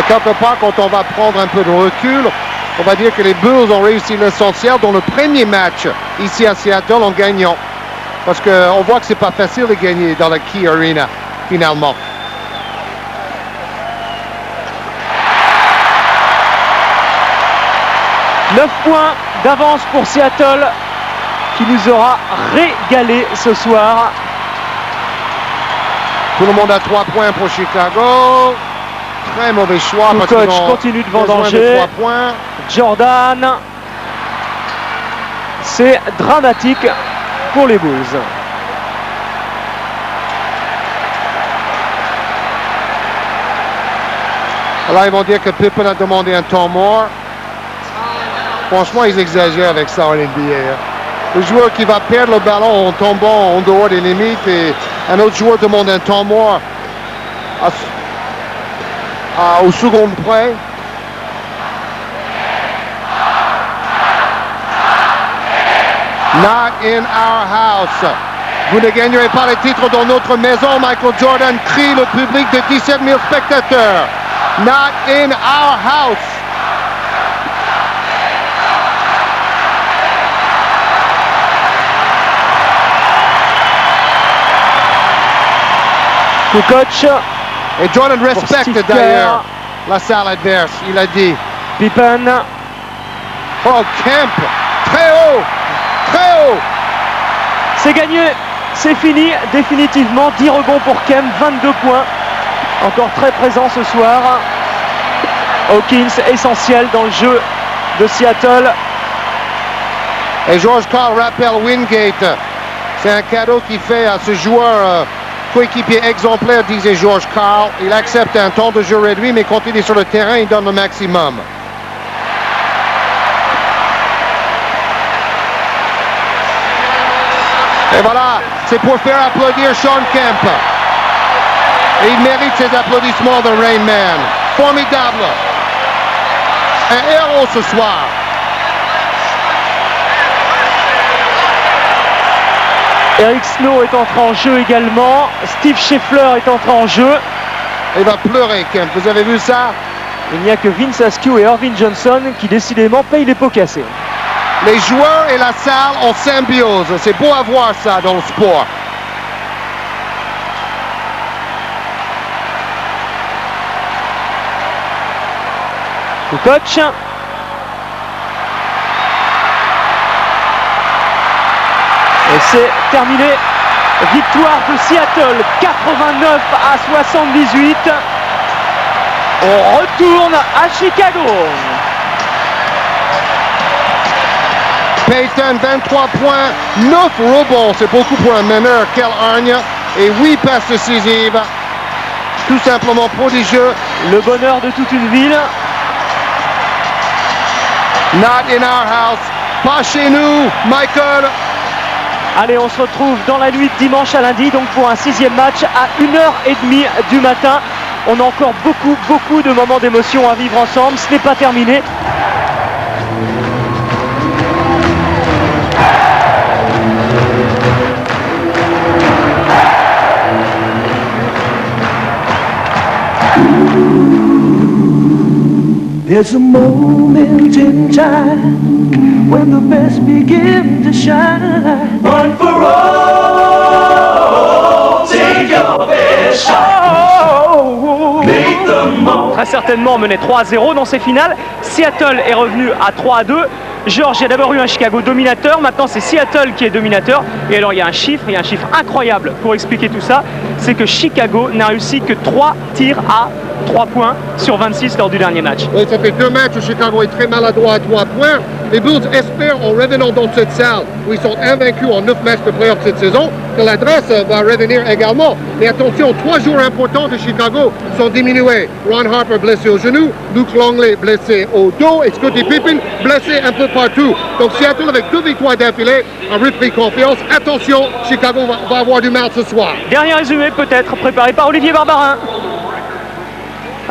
Quelque part, quand on va prendre un peu de recul, on va dire que les Bulls ont réussi l'essentiel dans le premier match ici à Seattle en gagnant. Parce qu'on voit que c'est pas facile de gagner dans la Key Arena, finalement. « 9 points d'avance pour Seattle, qui nous aura régalé ce soir. » Tout le monde a 3 points pour Chicago. Très mauvais choix. Kukoc continue de vendanger. 3 points. Jordan. C'est dramatique pour les Bulls. Là, ils vont dire que Pippen a demandé un temps mort. Franchement, ils exagèrent avec ça en NBA. Le joueur qui va perdre le ballon en tombant en dehors des limites et un autre joueur demande un temps mort au second près. Not in our house. Vous ne gagnerez pas le titre dans notre maison. Michael Jordan crie le public de 17 000 spectateurs. Not in our house. Kukoc. Et Jordan respecte d'ailleurs la salle adverse, il a dit. Pippen. Oh, Kemp, très haut, très haut. C'est gagné, c'est fini, définitivement. 10 rebonds pour Kemp, 22 points. Encore très présent ce soir. Hawkins, essentiel dans le jeu de Seattle. Et George Karl rappelle Wingate. C'est un cadeau qu'il fait à ce joueur coéquipier exemplaire, disait George Karl. Il accepte un temps de jeu réduit, mais quand il est sur le terrain, il donne le maximum. Et voilà, c'est pour faire applaudir Shawn Kemp. Et il mérite ces applaudissements de Rain Man. Formidable. Un héros ce soir. Eric Snow est entré en jeu également. Steve Scheffler est entré en jeu. Il va pleurer, Kemp. Vous avez vu ça? Il n'y a que Vince Askew et Irvin Johnson qui décidément payent les pots cassés. Les joueurs et la salle en symbiose. C'est beau à voir ça dans le sport. Kukoc. Et c'est terminé. Victoire de Seattle, 89 à 78. On retourne à Chicago. Payton, 23 points, 9 rebonds. C'est beaucoup pour un meneur. Quelle hargne. Et 8 passes décisives. Tout simplement prodigieux. Le bonheur de toute une ville. Not in our house. Pas chez nous, Michael. Allez, on se retrouve dans la nuit de dimanche à lundi, donc pour un 6e match à 1h30 du matin. On a encore beaucoup de moments d'émotion à vivre ensemble. Ce n'est pas terminé. There's a moment in time when the best begin to shine. One for all, take your best shot. Make the most. Très certainement mené 3-0 dans ces finales. Seattle est revenu à 3-2. George, il y a d'abord eu un Chicago dominateur, maintenant c'est Seattle qui est dominateur. Et alors il y a un chiffre incroyable pour expliquer tout ça, c'est que Chicago n'a réussi que 3 tirs à 3 points sur 26 lors du dernier match. Oui, ça fait 2 matchs où Chicago est très maladroit à 3 points. Les Bulls espèrent, en revenant dans cette salle, où ils sont invaincus en 9 matchs de playoff cette saison, que l'adresse va revenir également. Mais attention, 3 joueurs importants de Chicago sont diminués. Ron Harper blessé au genou, Luke Longley blessé au dos et Scottie Pippen blessé un peu partout. Donc Seattle, avec 2 victoires d'affilée, a repris confiance. Attention, Chicago va avoir du mal ce soir. Dernier résumé peut-être préparé par Olivier Barbarin.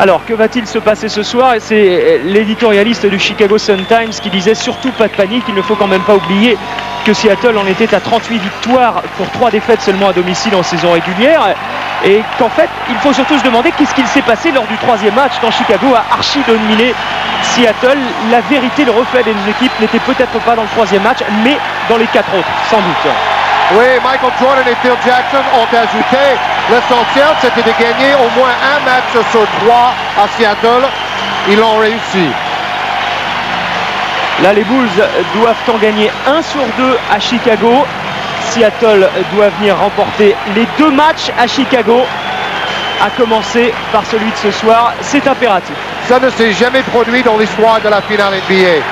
Alors, que va-t-il se passer ce soir? Et c'est l'éditorialiste du Chicago Sun-Times qui disait surtout pas de panique, il ne faut quand même pas oublier que Seattle en était à 38 victoires pour 3 défaites seulement à domicile en saison régulière. Et qu'en fait, il faut surtout se demander qu'est-ce qu'il s'est passé lors du 3e match quand Chicago a archi-dominé Seattle. La vérité, le reflet des deux équipes n'était peut-être pas dans le 3e match, mais dans les 4 autres, sans doute. Oui, Michael Jordan et Phil Jackson ont ajouté. L'essentiel, c'était de gagner au moins un match sur 3 à Seattle. Ils l'ont réussi. Là, les Bulls doivent en gagner 1 sur 2 à Chicago. Seattle doit venir remporter les 2 matchs à Chicago, à commencer par celui de ce soir. C'est impératif. Ça ne s'est jamais produit dans l'histoire de la finale NBA.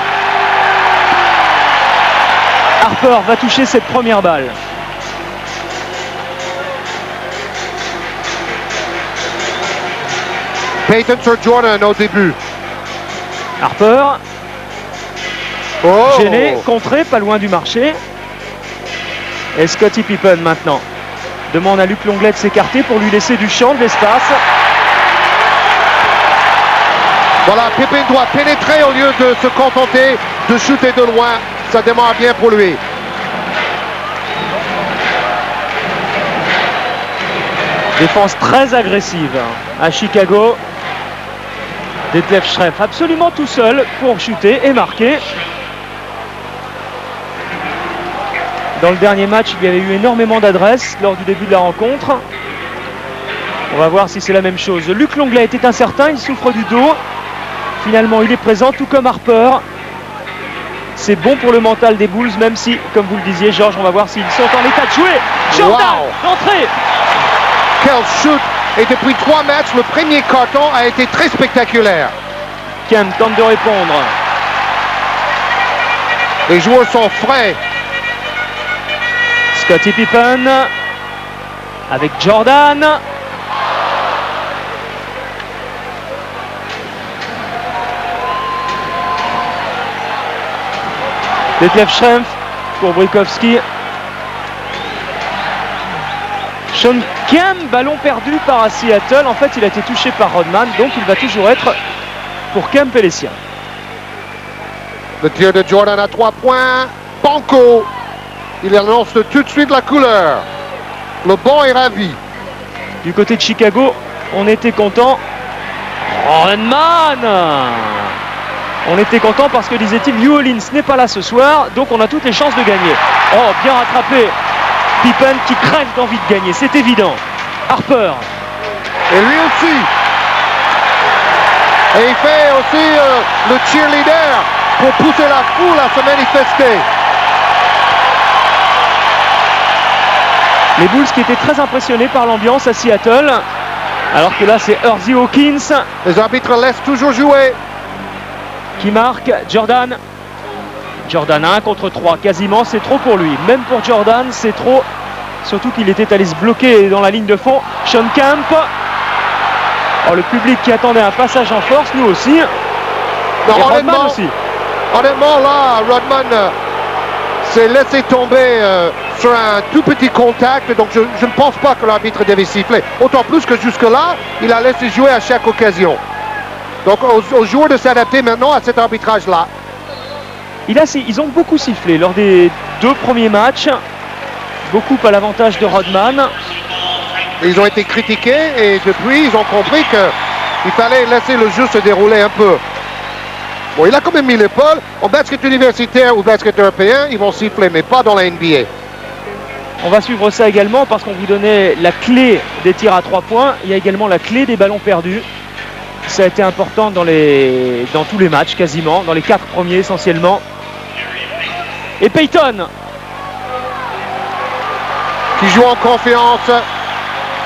Harper va toucher cette première balle. Payton sur Jordan au début. Harper, Oh! gêné, contré, pas loin du marché. Et Scottie Pippen maintenant demande à Luc Longley de s'écarter pour lui laisser du champ, de l'espace. Voilà, Pippen doit pénétrer au lieu de se contenter de shooter de loin. Ça démarre bien pour lui. Défense très agressive à Chicago. Detlef Schrempf absolument tout seul pour shooter et marquer. Dans le dernier match, il y avait eu énormément d'adresses lors du début de la rencontre. On va voir si c'est la même chose. Luc Longley était incertain, il souffre du dos. Finalement, il est présent, tout comme Harper. C'est bon pour le mental des Bulls, même si, comme vous le disiez, Georges, on va voir s'ils sont en état de jouer. Jordan, l'entrée. Quel shoot! Et depuis 3 matchs, le premier carton a été très spectaculaire. Kemp tente de répondre. Les joueurs sont frais. Scottie Pippen avec Jordan. Detlef Schrempf pour Brikowski. Sean Kemp, ballon perdu par Seattle. En fait, il a été touché par Rodman, donc il va toujours être pour Kemp et les siens. Le tir de Jordan à 3 points. Banco. Il annonce tout de suite la couleur. Le banc est ravi. Du côté de Chicago, on était content. Rodman! On était content parce que, disait-il, New Orleans n'est pas là ce soir, donc on a toutes les chances de gagner. Oh, bien rattrapé. Pippen qui crève d'envie de gagner, c'est évident. Harper. Et lui aussi. Et il fait aussi le cheerleader pour pousser la foule à se manifester. Les Bulls qui étaient très impressionnés par l'ambiance à Seattle. Alors que là, c'est Hersey Hawkins. Les arbitres laissent toujours jouer. Qui marque Jordan. Jordan 1 contre 3, quasiment, c'est trop pour lui. Même pour Jordan, c'est trop. Surtout qu'il était allé se bloquer dans la ligne de fond. Sean Kemp. Oh, le public qui attendait un passage en force, nous aussi. Non, et Rodman aussi. Honnêtement, là, Rodman s'est laissé tomber sur un tout petit contact. Donc, je ne pense pas que l'arbitre devait siffler. Autant plus que jusque-là, il a laissé jouer à chaque occasion. Donc, aux joueurs de s'adapter maintenant à cet arbitrage-là. Ils ont beaucoup sifflé lors des 2 premiers matchs. Beaucoup à l'avantage de Rodman. Ils ont été critiqués et depuis, ils ont compris qu'il fallait laisser le jeu se dérouler un peu. Bon, il a quand même mis l'épaule. En basket universitaire ou basket européen, ils vont siffler, mais pas dans la NBA. On va suivre ça également parce qu'on vous donnait la clé des tirs à 3 points. Il y a également la clé des ballons perdus. Ça a été important dans tous les matchs quasiment, dans les 4 premiers essentiellement. Et Payton qui joue en confiance,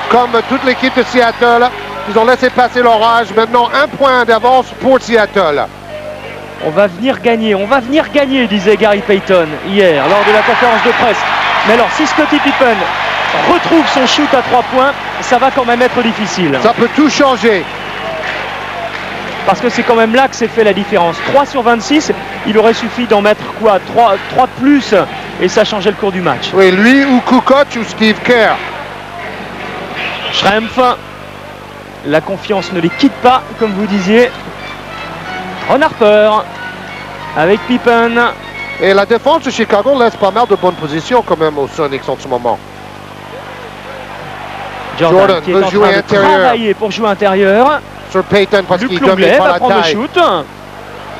comme toute l'équipe de Seattle. Ils ont laissé passer l'orage. Maintenant, un point d'avance pour Seattle. On va venir gagner, disait Gary Payton hier lors de la conférence de presse. Mais alors, si Scottie Pippen retrouve son shoot à 3 points, ça va quand même être difficile. Ça peut tout changer. Parce que c'est quand même là que s'est fait la différence. 3 sur 26, il aurait suffi d'en mettre quoi 3 de plus et ça changeait le cours du match. Oui, lui ou Kukoc ou Steve Kerr. Schrempf, la confiance ne les quitte pas, comme vous disiez. Ron Harper avec Pippen. Et la défense de Chicago laisse pas mal de bonnes positions quand même aux Sonics en ce moment. Jordan qui est en train de travailler pour jouer intérieur. Sur Payton parce qu'il Luc domine Longley pas va la prendre le taille. shoot.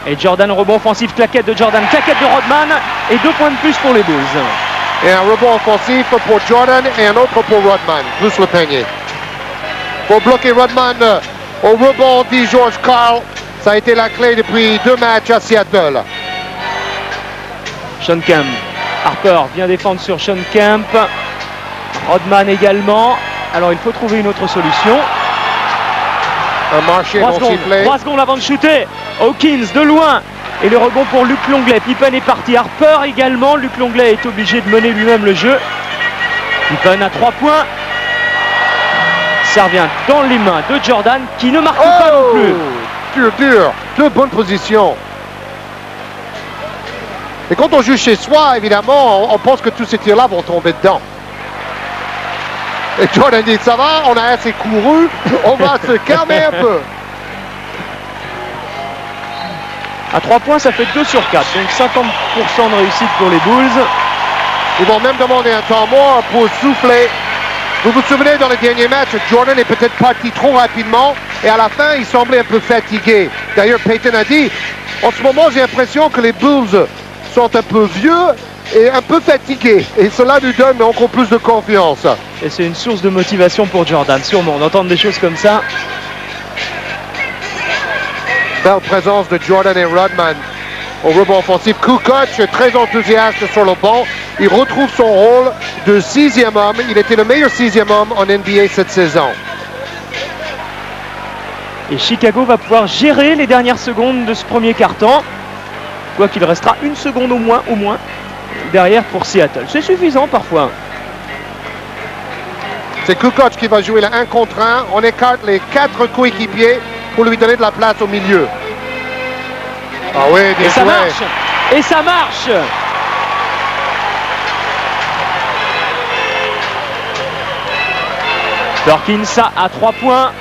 Et Jordan, rebond offensif, claquette de Jordan, claquette de Rodman. Et 2 points de plus pour les Bulls. Et un rebond offensif pour Jordan et un autre pour Rodman, plus le panier. Pour bloquer Rodman au rebond, dit George Karl. Ça a été la clé depuis 2 matchs à Seattle. Sean Kemp. Harper vient défendre sur Sean Kemp. Rodman également. Alors il faut trouver une autre solution. Un marché 3 non secondes, sifflé. 3 secondes avant de shooter. Hawkins de loin. Et le rebond pour Luc Longley. Pippen est parti. Harper également. Luc Longley est obligé de mener lui-même le jeu. Pippen à 3 points. Ça revient dans les mains de Jordan qui ne marque pas non plus. Dur. 2 bonnes positions. Et quand on joue chez soi, évidemment, on pense que tous ces tirs-là vont tomber dedans. Et Jordan dit, ça va, on a assez couru, on va se calmer un peu. À 3 points, ça fait 2 sur 4. Donc 50% de réussite pour les Bulls. Ils vont même demander un temps mort pour souffler. Vous vous souvenez, dans le dernier match, Jordan est peut-être parti trop rapidement et à la fin, il semblait un peu fatigué. D'ailleurs, Payton a dit, en ce moment, j'ai l'impression que les Bulls sont un peu vieux et un peu fatigués. Et cela lui donne encore plus de confiance. Et c'est une source de motivation pour Jordan, sûrement, d'entendre des choses comme ça. Belle présence de Jordan et Rodman au rebond offensif. Kukoc, très enthousiaste sur le banc. Il retrouve son rôle de 6e homme. Il était le meilleur 6e homme en NBA cette saison. Et Chicago va pouvoir gérer les dernières secondes de ce premier quart-temps. Quoi qu'il restera 1 seconde au moins, derrière pour Seattle. C'est suffisant parfois. C'est Kukoc qui va jouer le 1 contre 1. On écarte les 4 coéquipiers pour lui donner de la place au milieu. Ah oui, bien Et ça joué. marche. Et ça marche. Perkins à 3 points.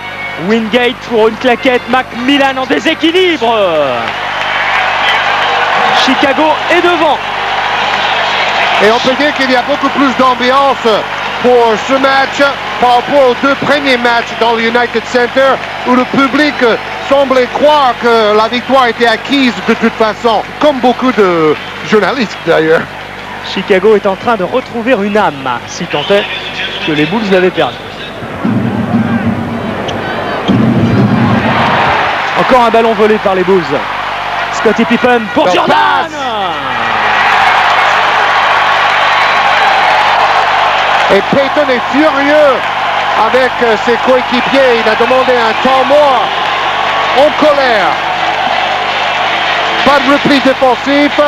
Wingate pour une claquette. Macmillan en déséquilibre. Chicago est devant. Et on peut dire qu'il y a beaucoup plus d'ambiance pour ce match par rapport aux 2 premiers matchs dans le United Center où le public semblait croire que la victoire était acquise de toute façon, comme beaucoup de journalistes d'ailleurs. Chicago est en train de retrouver une âme, si tant est que les Bulls l'avaient perdu. Encore un ballon volé par les Bulls. Scottie Pippen pour Leur Jordan. passe. Et Payton est furieux avec ses coéquipiers. Il a demandé un temps mort en colère. Pas de repli défensif,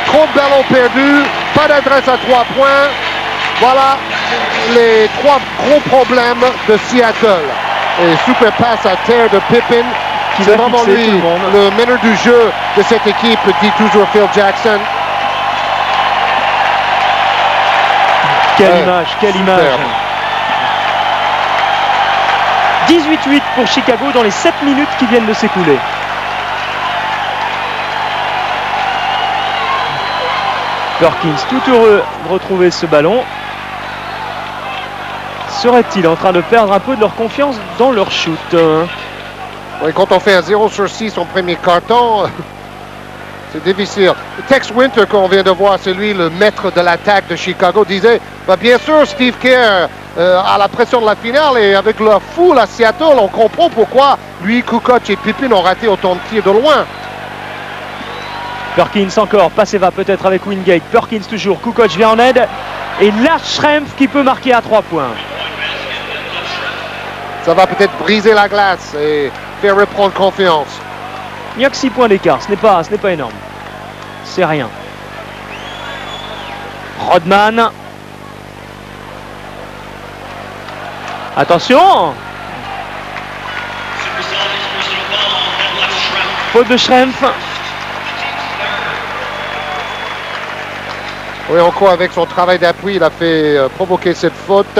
trop de ballons perdus, pas d'adresse à 3 points. Voilà les 3 gros problèmes de Seattle. Et super passe à terre de Pippen. Qui C'est va vraiment fixer lui, tout le monde. le meneur du jeu de cette équipe, dit toujours Phil Jackson. Quelle Ouais, image, quelle superbe. image. 18-8 pour Chicago dans les 7 minutes qui viennent de s'écouler. Perkins tout heureux de retrouver ce ballon. Serait-il en train de perdre un peu de leur confiance dans leur shoot? Oui, quand on fait un 0 sur 6 en premier carton, c'est difficile. Tex Winter, qu'on vient de voir, c'est lui le maître de l'attaque de Chicago, disait, bah, bien sûr, Steve Kerr a la pression de la finale et avec la foule à Seattle, on comprend pourquoi lui, Kukoc et Pippen ont raté autant de tirs de loin. Perkins encore, passé va peut-être avec Wingate. Perkins toujours, Kukoc vient en aide. Et là, Schrempf qui peut marquer à 3 points. Ça va peut-être briser la glace et faire reprendre confiance. Il n'y a que 6 points d'écart, ce n'est pas énorme. C'est rien. Rodman. Attention. Faute de Schrempf. Oui, encore avec son travail d'appui, il a fait provoquer cette faute.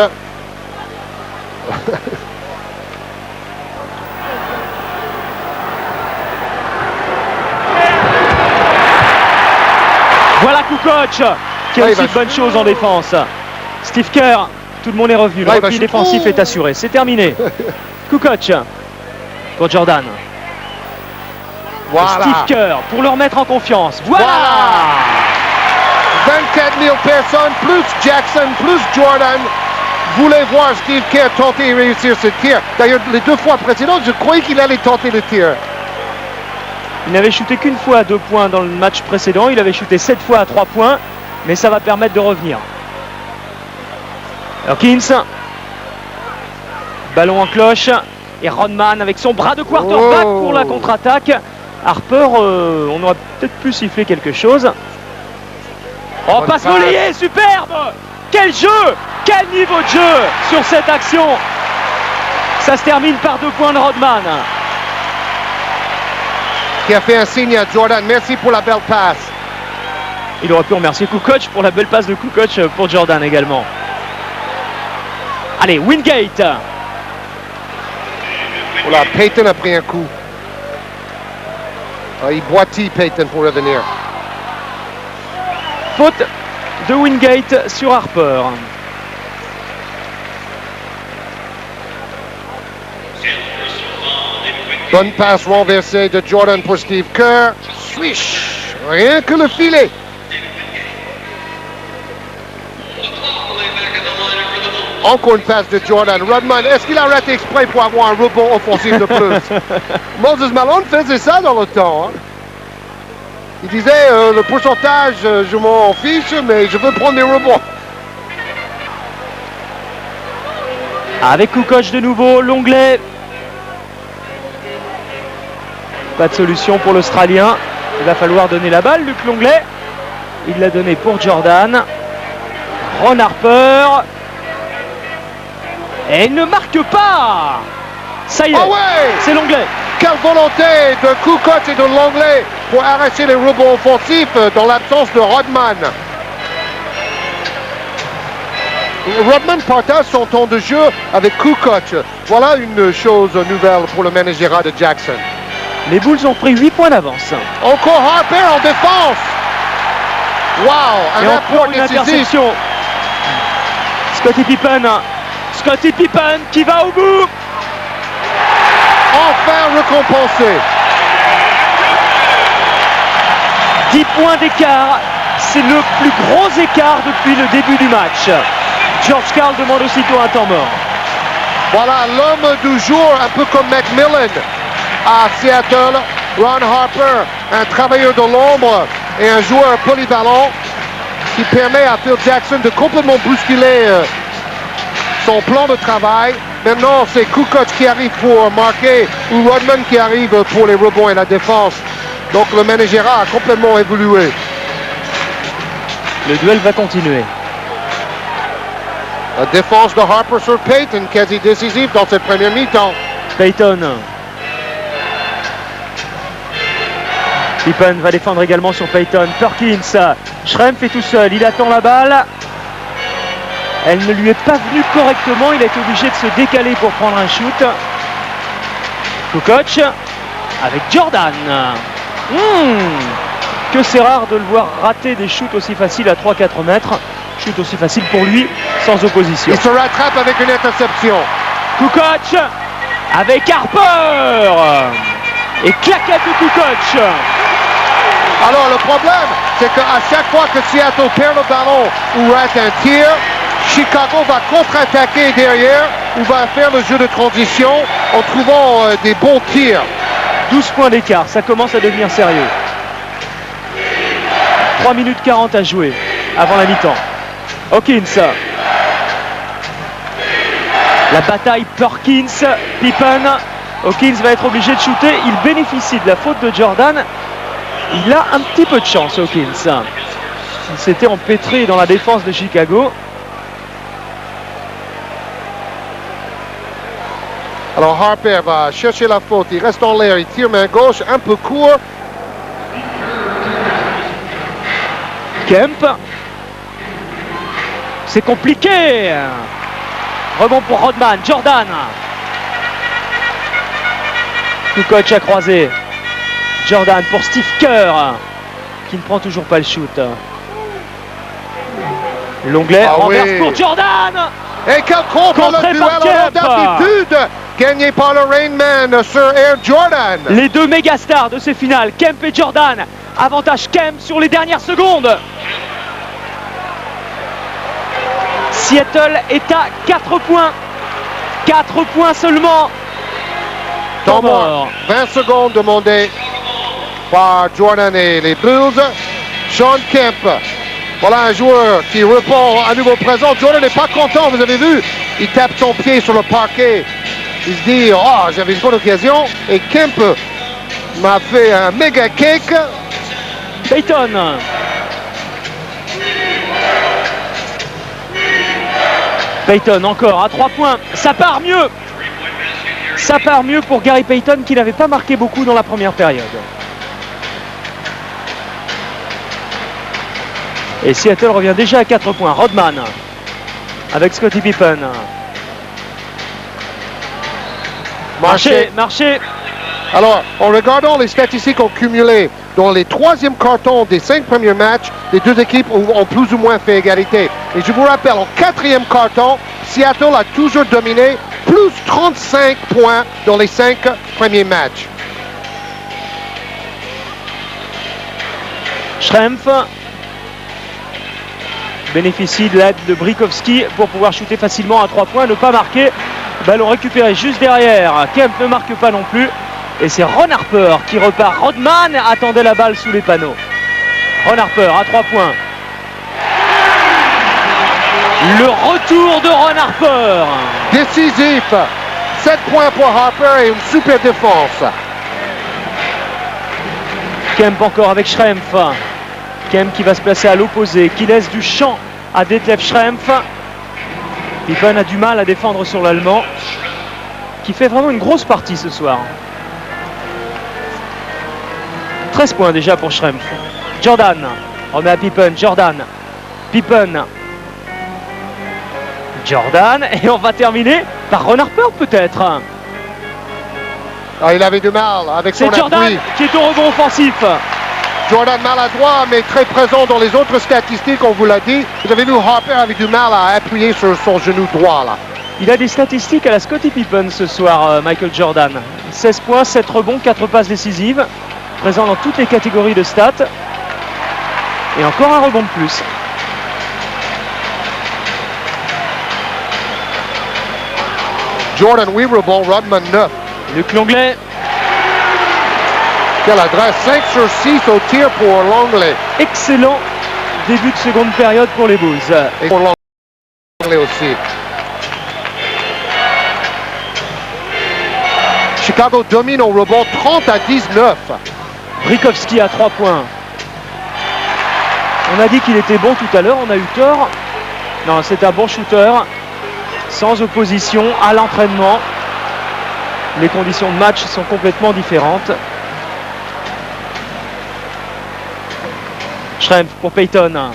Voilà Kukoc qui a aussi de bonnes choses en défense. Steve Kerr, tout le monde est revenu. Le repli défensif est assuré. C'est terminé. Kukoc pour Jordan. Voilà. Steve Kerr pour le remettre en confiance. Voilà. 24 000 personnes, plus Jackson, plus Jordan, voulaient voir Steve Kerr tenter et réussir ce tir. D'ailleurs, les 2 fois précédentes, je croyais qu'il allait tenter le tir. Il n'avait shooté qu'une fois à 2 points dans le match précédent. Il avait shooté 7 fois à 3 points. Mais ça va permettre de revenir. Hawkins. Ballon en cloche. Et Rodman avec son bras de quarterback pour la contre-attaque. Harper, on aurait peut-être pu siffler quelque chose. Oh, passe relayée, superbe! Quel jeu! Quel niveau de jeu sur cette action! Ça se termine par 2 points de Rodman. Qui a fait un signe à Jordan. Merci pour la belle passe. Il aurait pu remercier Kukoc pour la belle passe de Kukoc pour Jordan également. Allez, Wingate. Voilà, Payton a pris un coup. Il boitille Payton pour revenir. Faute de Wingate sur Harper. Bonne passe renversée de Jordan pour Steve Kerr. Swish! Rien que le filet. Encore une passe de Jordan. Rodman, est-ce qu'il a raté exprès pour avoir un rebond offensif de plus? Moses Malone faisait ça dans le temps. Hein? Il disait, le pourcentage, je m'en fiche, mais je veux prendre des rebonds. Avec Kukoc de nouveau, l'onglet. Pas de solution pour l'Australien. Il va falloir donner la balle, Luc Longley. Il l'a donné pour Jordan. Ron Harper. Et il ne marque pas. Ça y est, c'est Longley. Quelle volonté de Kukoc et de Longley pour arracher les rebonds offensifs dans l'absence de Rodman. Rodman partage son temps de jeu avec Kukoc. Voilà une chose nouvelle pour le managerat de Jackson. Les Bulls ont pris 8 points d'avance. Encore Harper en défense. Wow, un apport interception. Scottie Pippen qui va au bout. Enfin récompensé. 10 points d'écart. C'est le plus gros écart depuis le début du match. George Karl demande aussitôt un temps mort. Voilà l'homme du jour, un peu comme McMillan à Seattle. Ron Harper, un travailleur de l'ombre et un joueur polyvalent qui permet à Phil Jackson de complètement bousculer son plan de travail. Maintenant, c'est Kukoc qui arrive pour marquer ou Rodman qui arrive pour les rebonds et la défense. Donc le managerat a complètement évolué. Le duel va continuer. La défense de Harper sur Payton, quasi décisive dans cette première mi-temps. Payton. Pippen va défendre également sur Payton. Perkins. Schrempf est tout seul. Il attend la balle. Elle ne lui est pas venue correctement. Il a été obligé de se décaler pour prendre un shoot. Kukoc avec Jordan. Que c'est rare de le voir rater des shoots aussi faciles à 3-4 mètres. Shoot aussi facile pour lui, sans opposition. Il se rattrape avec une interception. Kukoc avec Harper. Et claquette de Kukoc. Alors le problème, c'est qu'à chaque fois que Seattle perd le ballon ou rate un tir, Chicago va contre-attaquer derrière ou va faire le jeu de transition en trouvant des bons tirs. 12 points d'écart, ça commence à devenir sérieux. 3 minutes 40 à jouer avant la mi-temps. Hawkins. La bataille Perkins-Pippen. Hawkins va être obligé de shooter. Il bénéficie de la faute de Jordan. Il a un petit peu de chance, Hawkins. Il s'était empêtré dans la défense de Chicago. Alors Harper va chercher la faute. Il reste en l'air. Il tire main gauche, un peu court. Kemp. C'est compliqué. Rebond pour Rodman. Jordan. Kukoc a croisé. Jordan pour Steve Kerr, qui ne prend toujours pas le shoot. Longlet renverse pour Jordan. Et quel contre le duel d'altitude gagné par le Rainman sur Air Jordan. Les deux méga stars de ces finales, Kemp et Jordan. Avantage Kemp sur les dernières secondes. Seattle est à 4 points. 4 points seulement. Temps mort. 20 secondes demandées par Jordan et les Bulls. Sean Kemp. Voilà un joueur qui répond à nouveau présent. Jordan n'est pas content, vous avez vu. Il tape son pied sur le parquet. Il se dit, oh, j'avais une bonne occasion. Et Kemp m'a fait un méga cake. Payton. Payton encore à 3 points. Ça part mieux. Ça part mieux pour Gary Payton qui n'avait pas marqué beaucoup dans la première période. Et Seattle revient déjà à 4 points. Rodman avec Scottie Pippen. Marché. Alors, en regardant les statistiques cumulées dans les troisièmes cartons des 5 premiers matchs, les deux équipes ont plus ou moins fait égalité. Et je vous rappelle, en quatrième carton, Seattle a toujours dominé, plus 35 points dans les 5 premiers matchs. Schrempf bénéficie de l'aide de Brikowski pour pouvoir shooter facilement à 3 points, ne pas marquer. Ballon récupéré juste derrière. Kemp ne marque pas non plus. Et c'est Ron Harper qui repart. Rodman attendait la balle sous les panneaux. Ron Harper à 3 points. Le retour de Ron Harper. Décisif. 7 points pour Harper et une super défense. Kemp encore avec Schrempf. Kemp qui va se placer à l'opposé, qui laisse du champ à Detlef Schrempf. Pippen a du mal à défendre sur l'Allemand, qui fait vraiment une grosse partie ce soir. 13 points déjà pour Schrempf. Jordan remet à Pippen. Jordan. Et on va terminer par Ron Harper peut-être. Ah, il avait du mal avec son appui. C'est Jordan qui est au rebond offensif. Jordan maladroit, mais très présent dans les autres statistiques, on vous l'a dit. Vous avez vu, Harper avait du mal à appuyer sur son genou droit, là. Il a des statistiques à la Scottie Pippen ce soir, Michael Jordan. 16 points, 7 rebonds, 4 passes décisives. Présent dans toutes les catégories de stats. Et encore un rebond de plus. Jordan 8 rebonds, Rodman 9. Luc Longley. Quelle adresse, 5 sur 6 au tir pour Longley. Excellent début de seconde période pour les Bulls. Et pour Longley aussi. Chicago domine au rebond 30-19. Brikowski à 3 points. On a dit qu'il était bon tout à l'heure, on a eu tort. Non, c'est un bon shooter. Sans opposition à l'entraînement. Les conditions de match sont complètement différentes. Schrempf pour Payton.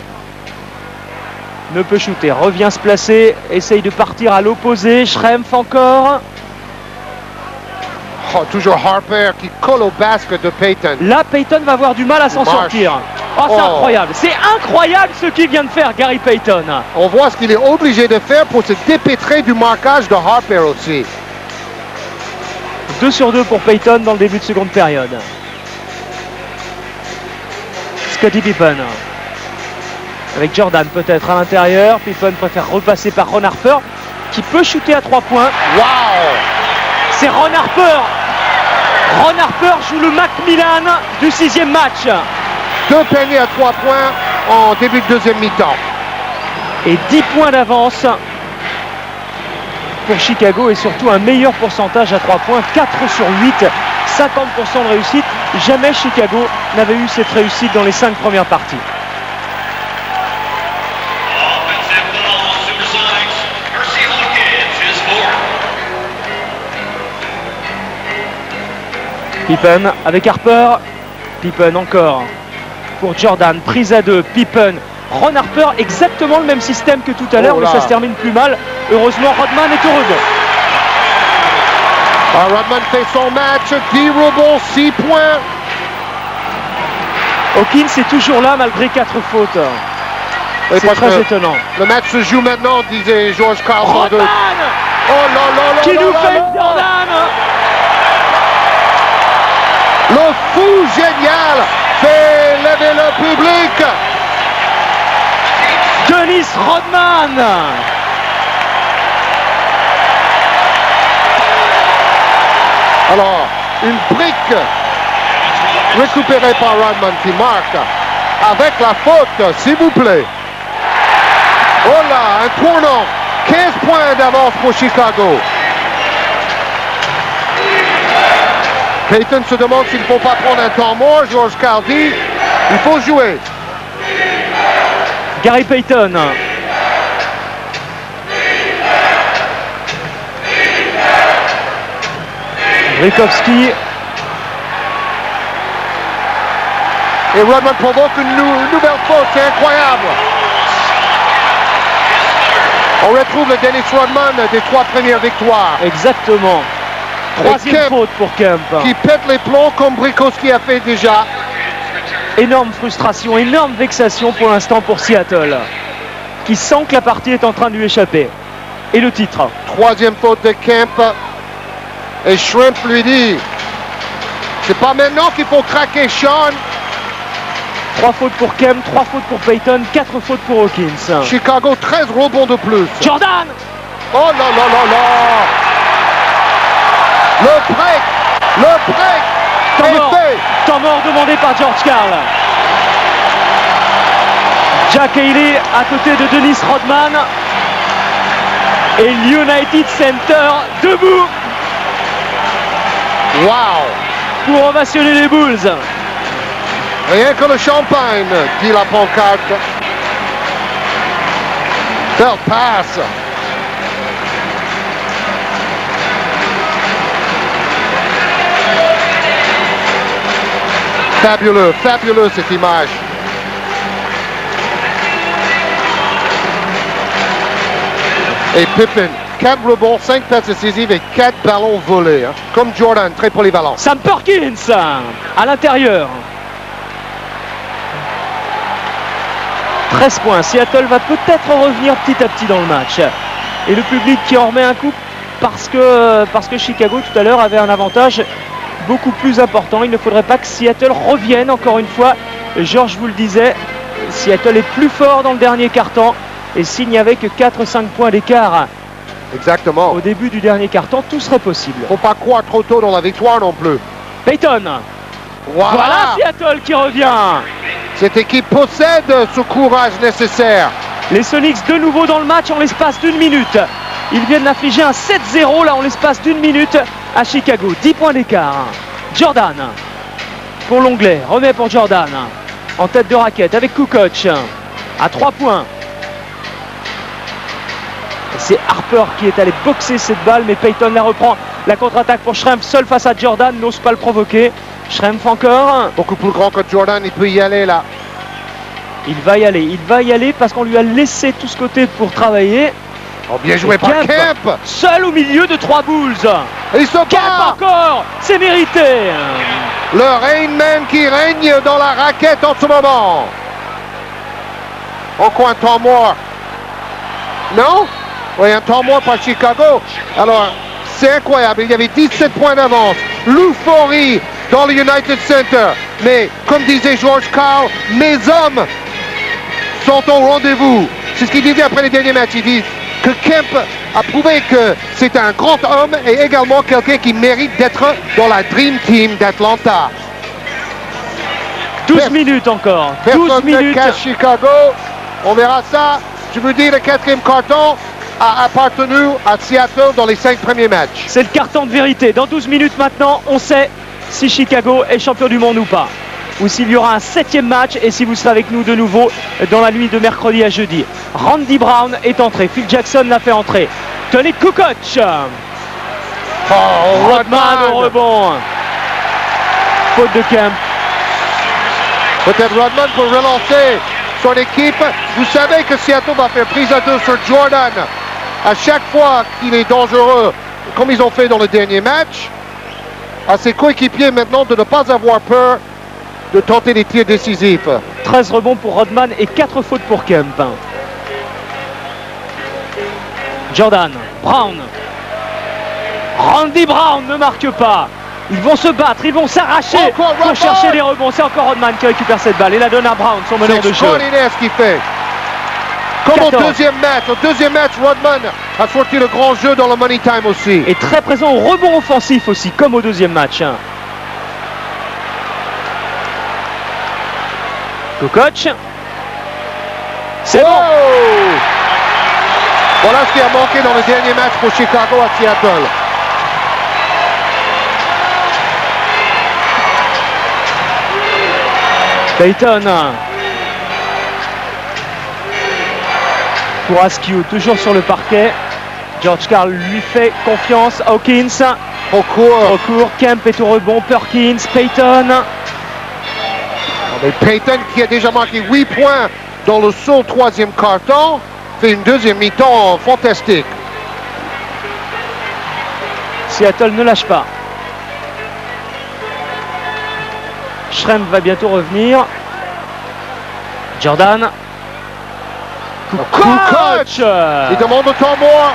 Ne peut shooter, revient se placer, essaye de partir à l'opposé. Schrempf encore. Oh, toujours Harper qui colle au basket de Payton. Là, Payton va avoir du mal à s'en sortir. Oh, c'est incroyable. C'est incroyable ce qu'il vient de faire, Gary Payton. On voit ce qu'il est obligé de faire pour se dépêtrer du marquage de Harper aussi. 2 sur 2 pour Payton dans le début de seconde période. Scottie Pippen. Avec Jordan peut-être à l'intérieur. Pippen préfère repasser par Ron Harper qui peut shooter à 3 points. Wow! C'est Ron Harper. Ron Harper joue le Macmillan du 6e match. 2 paniers à 3 points en début de deuxième mi-temps. Et 10 points d'avance pour Chicago et surtout un meilleur pourcentage à 3 points, 4 sur 8, 50% de réussite. Jamais Chicago n'avait eu cette réussite dans les 5 premières parties. Pippen avec Harper. Pippen encore pour Jordan. Prise à 2. Pippen. Ron Harper, exactement le même système que tout à l'heure, mais ça se termine plus mal. Heureusement, Rodman est au rebond. Rodman fait son match. 10 rebonds, 6 points. Hawkins est toujours là malgré 4 fautes. Oui, c'est très étonnant. Le match se joue maintenant, disait George Karl. Rodman qui nous fait Jordan. Le fou génial fait lever le public. Dennis Rodman. Alors, une brique récupérée par Rodman qui marque avec la faute, s'il vous plaît. Oh là, un tournant. 15 points d'avance pour Chicago. Payton se demande s'il ne faut pas prendre un temps mort. George Karl dit, il faut jouer. Gary Payton. Rikowski. Et Rodman provoque une nouvelle faute, c'est incroyable. On retrouve le Dennis Rodman des 3 premières victoires. Exactement. Troisième faute pour Kemp. Qui pète les plombs comme Rikowski a fait déjà. Énorme frustration, énorme vexation pour l'instant pour Seattle, qui sent que la partie est en train de lui échapper. Et le titre. Troisième faute de Kemp. Et Shrimp lui dit, c'est pas maintenant qu'il faut craquer, Sean. 3 fautes pour Kemp, 3 fautes pour Payton, 4 fautes pour Hawkins. Chicago, 13 rebonds de plus. Jordan. Oh là là là là. Le break Temps mort demandé par George Karl. Jack Haley à côté de Dennis Rodman. Et l'United Center debout. Wow. Pour ovationner les Bulls. Rien que le champagne, dit la pancarte. Belle passe. Fabuleux, fabuleux cette image. Et Pippen, 4 rebonds, 5 passes décisives et 4 ballons volés. Hein. Comme Jordan, très polyvalent. Sam Perkins à l'intérieur. 13 points. Seattle va peut-être revenir petit à petit dans le match. Et le public qui en remet un coup parce que Chicago tout à l'heure avait un avantage beaucoup plus important. Il ne faudrait pas que Seattle revienne encore une fois. Georges vous le disait, Seattle est plus fort dans le dernier quart-temps. Et s'il n'y avait que 4-5 points d'écart exactement au début du dernier quart-temps, tout serait possible. Faut pas croire trop tôt dans la victoire non plus. Payton. Voilà Seattle qui revient. Cette équipe possède ce courage nécessaire. Les Sonics de nouveau dans le match en l'espace d'une minute. Ils viennent d'infliger un 7-0 là en l'espace d'une minute à Chicago. 10 points d'écart. Jordan pour l'onglet. Remet pour Jordan. En tête de raquette avec Kukoc. À 3 points. C'est Harper qui est allé boxer cette balle, mais Payton la reprend. La contre-attaque pour Schrempf, seul face à Jordan, n'ose pas le provoquer. Schrempf encore. Beaucoup plus grand que Jordan, il peut y aller là. Il va y aller parce qu'on lui a laissé tout ce côté pour travailler. Oh, bien joué par Kemp. Seul au milieu de 3 Bulls. Et il se bat. Kemp encore, c'est mérité. Le Rainman qui règne dans la raquette en ce moment. Encore un temps mort. Non? Oui, un temps mort par Chicago. Alors, c'est incroyable. Il y avait 17 points d'avance. L'euphorie dans le United Center. Mais, comme disait George Karl, mes hommes sont au rendez-vous. C'est ce qu'il disait après les derniers matchs. Il dit que Kemp a prouvé que c'est un grand homme et également quelqu'un qui mérite d'être dans la Dream Team d'Atlanta. 12 minutes encore. 12 minutes. Personne ne cache Chicago. On verra ça. Je vous dis, le 4e carton, a appartenu à Seattle dans les 5 premiers matchs. C'est le carton de vérité. Dans 12 minutes maintenant, on sait si Chicago est champion du monde ou pas. Ou s'il y aura un 7e match et si vous serez avec nous de nouveau dans la nuit de mercredi à jeudi. Randy Brown est entré. Phil Jackson l'a fait entrer. Tony Kukoc. Oh, Rodman au rebond. Faute de Kemp. Peut-être Rodman pour relancer son équipe. Vous savez que Seattle va faire prise à 2 sur Jordan à chaque fois qu'il est dangereux, comme ils ont fait dans le dernier match. À ses coéquipiers maintenant de ne pas avoir peur de tenter des tirs décisifs. 13 rebonds pour Rodman et 4 fautes pour Kemp. Jordan, Brown. Randy Brown ne marque pas. Ils vont se battre, ils vont s'arracher pour chercher des rebonds. C'est encore Rodman qui récupère cette balle et la donne à Brown, son meneur de C'est jeu. extraordinaire ce qu'il fait. Comme au deuxième match, Rodman a sorti le grand jeu dans le money time aussi. Et très présent au rebond offensif aussi, comme au deuxième match. Kukoc. C'est bon. Voilà ce qui a manqué dans le dernier match pour Chicago à Seattle. Payton. Pour Askew, toujours sur le parquet. George Karl lui fait confiance. Hawkins. Trop court. Kemp est au rebond. Perkins. Payton. Payton qui a déjà marqué 8 points dans le seul 3e quart-temps fait une deuxième mi-temps fantastique. Seattle ne lâche pas. Schrempf va bientôt revenir. Jordan. Kukoc. Il demande autant mort.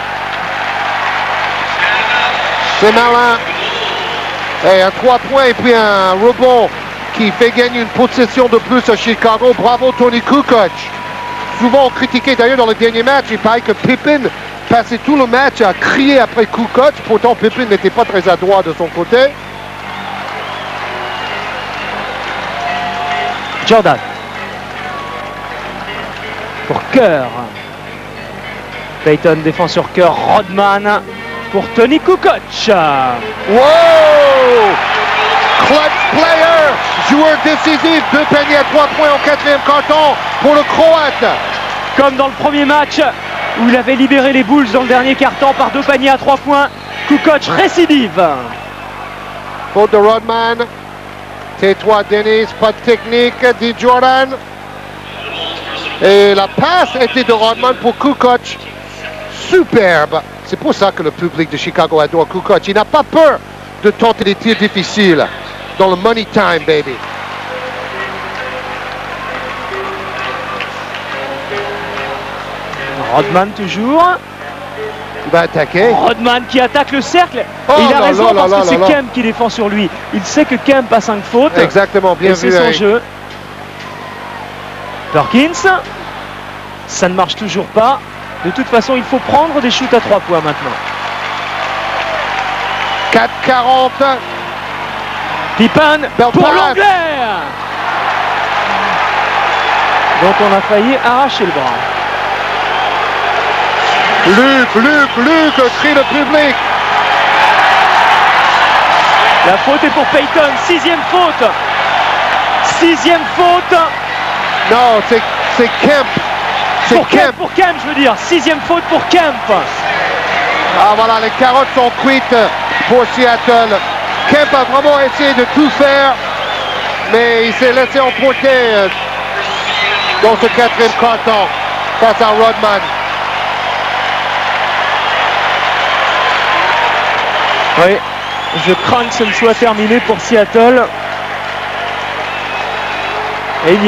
C'est malin. Et un 3 points et puis un rebond qui fait gagner une possession de plus à Chicago. Bravo Tony Kukoc. Souvent critiqué d'ailleurs dans le dernier match. Il paraît que Pippen passait tout le match à crier après Kukoc. Pourtant Pippen n'était pas très adroit de son côté. Jordan. Pour Kerr. Payton défend sur Kerr. Rodman pour Tony Kukoc. Wow! Clutch player, joueur décisif, 2 paniers à 3 points en 4e quart-temps pour le Croate. Comme dans le premier match où il avait libéré les Bulls dans le dernier quart-temps par 2 paniers à 3 points. Kukoc récidive. Faute de Rodman. T3 Dennis, pas de technique, dit Jordan. Et la passe était de Rodman pour Kukoc. Superbe. C'est pour ça que le public de Chicago adore Kukoc. Il n'a pas peur de tenter des tirs difficiles dans le money time, baby. Rodman toujours. Il va attaquer. Rodman qui attaque le cercle. Oh et il a là raison là parce là que c'est là là. Kemp qui défend sur lui. Il sait que Kemp a 5 fautes. Exactement, bien et vu. c'est son Eric. jeu. Perkins. Ça ne marche toujours pas. De toute façon, il faut prendre des shoots à 3 points maintenant. 4-40. Pippen Belle pour passe. l'anglais. Donc on a failli arracher le bras. Luc, crie le public. La faute est pour Payton. 6e faute. 6e faute. Non, c'est Kemp. C'est Kemp. Pour Kemp, je veux dire. 6e faute pour Kemp. Ah voilà, les carottes sont cuites pour Seattle. Kemp a vraiment essayé de tout faire, mais il s'est laissé emporter dans ce 4e quart-temps face à Rodman. Oui, je crains que ce ne soit terminé pour Seattle.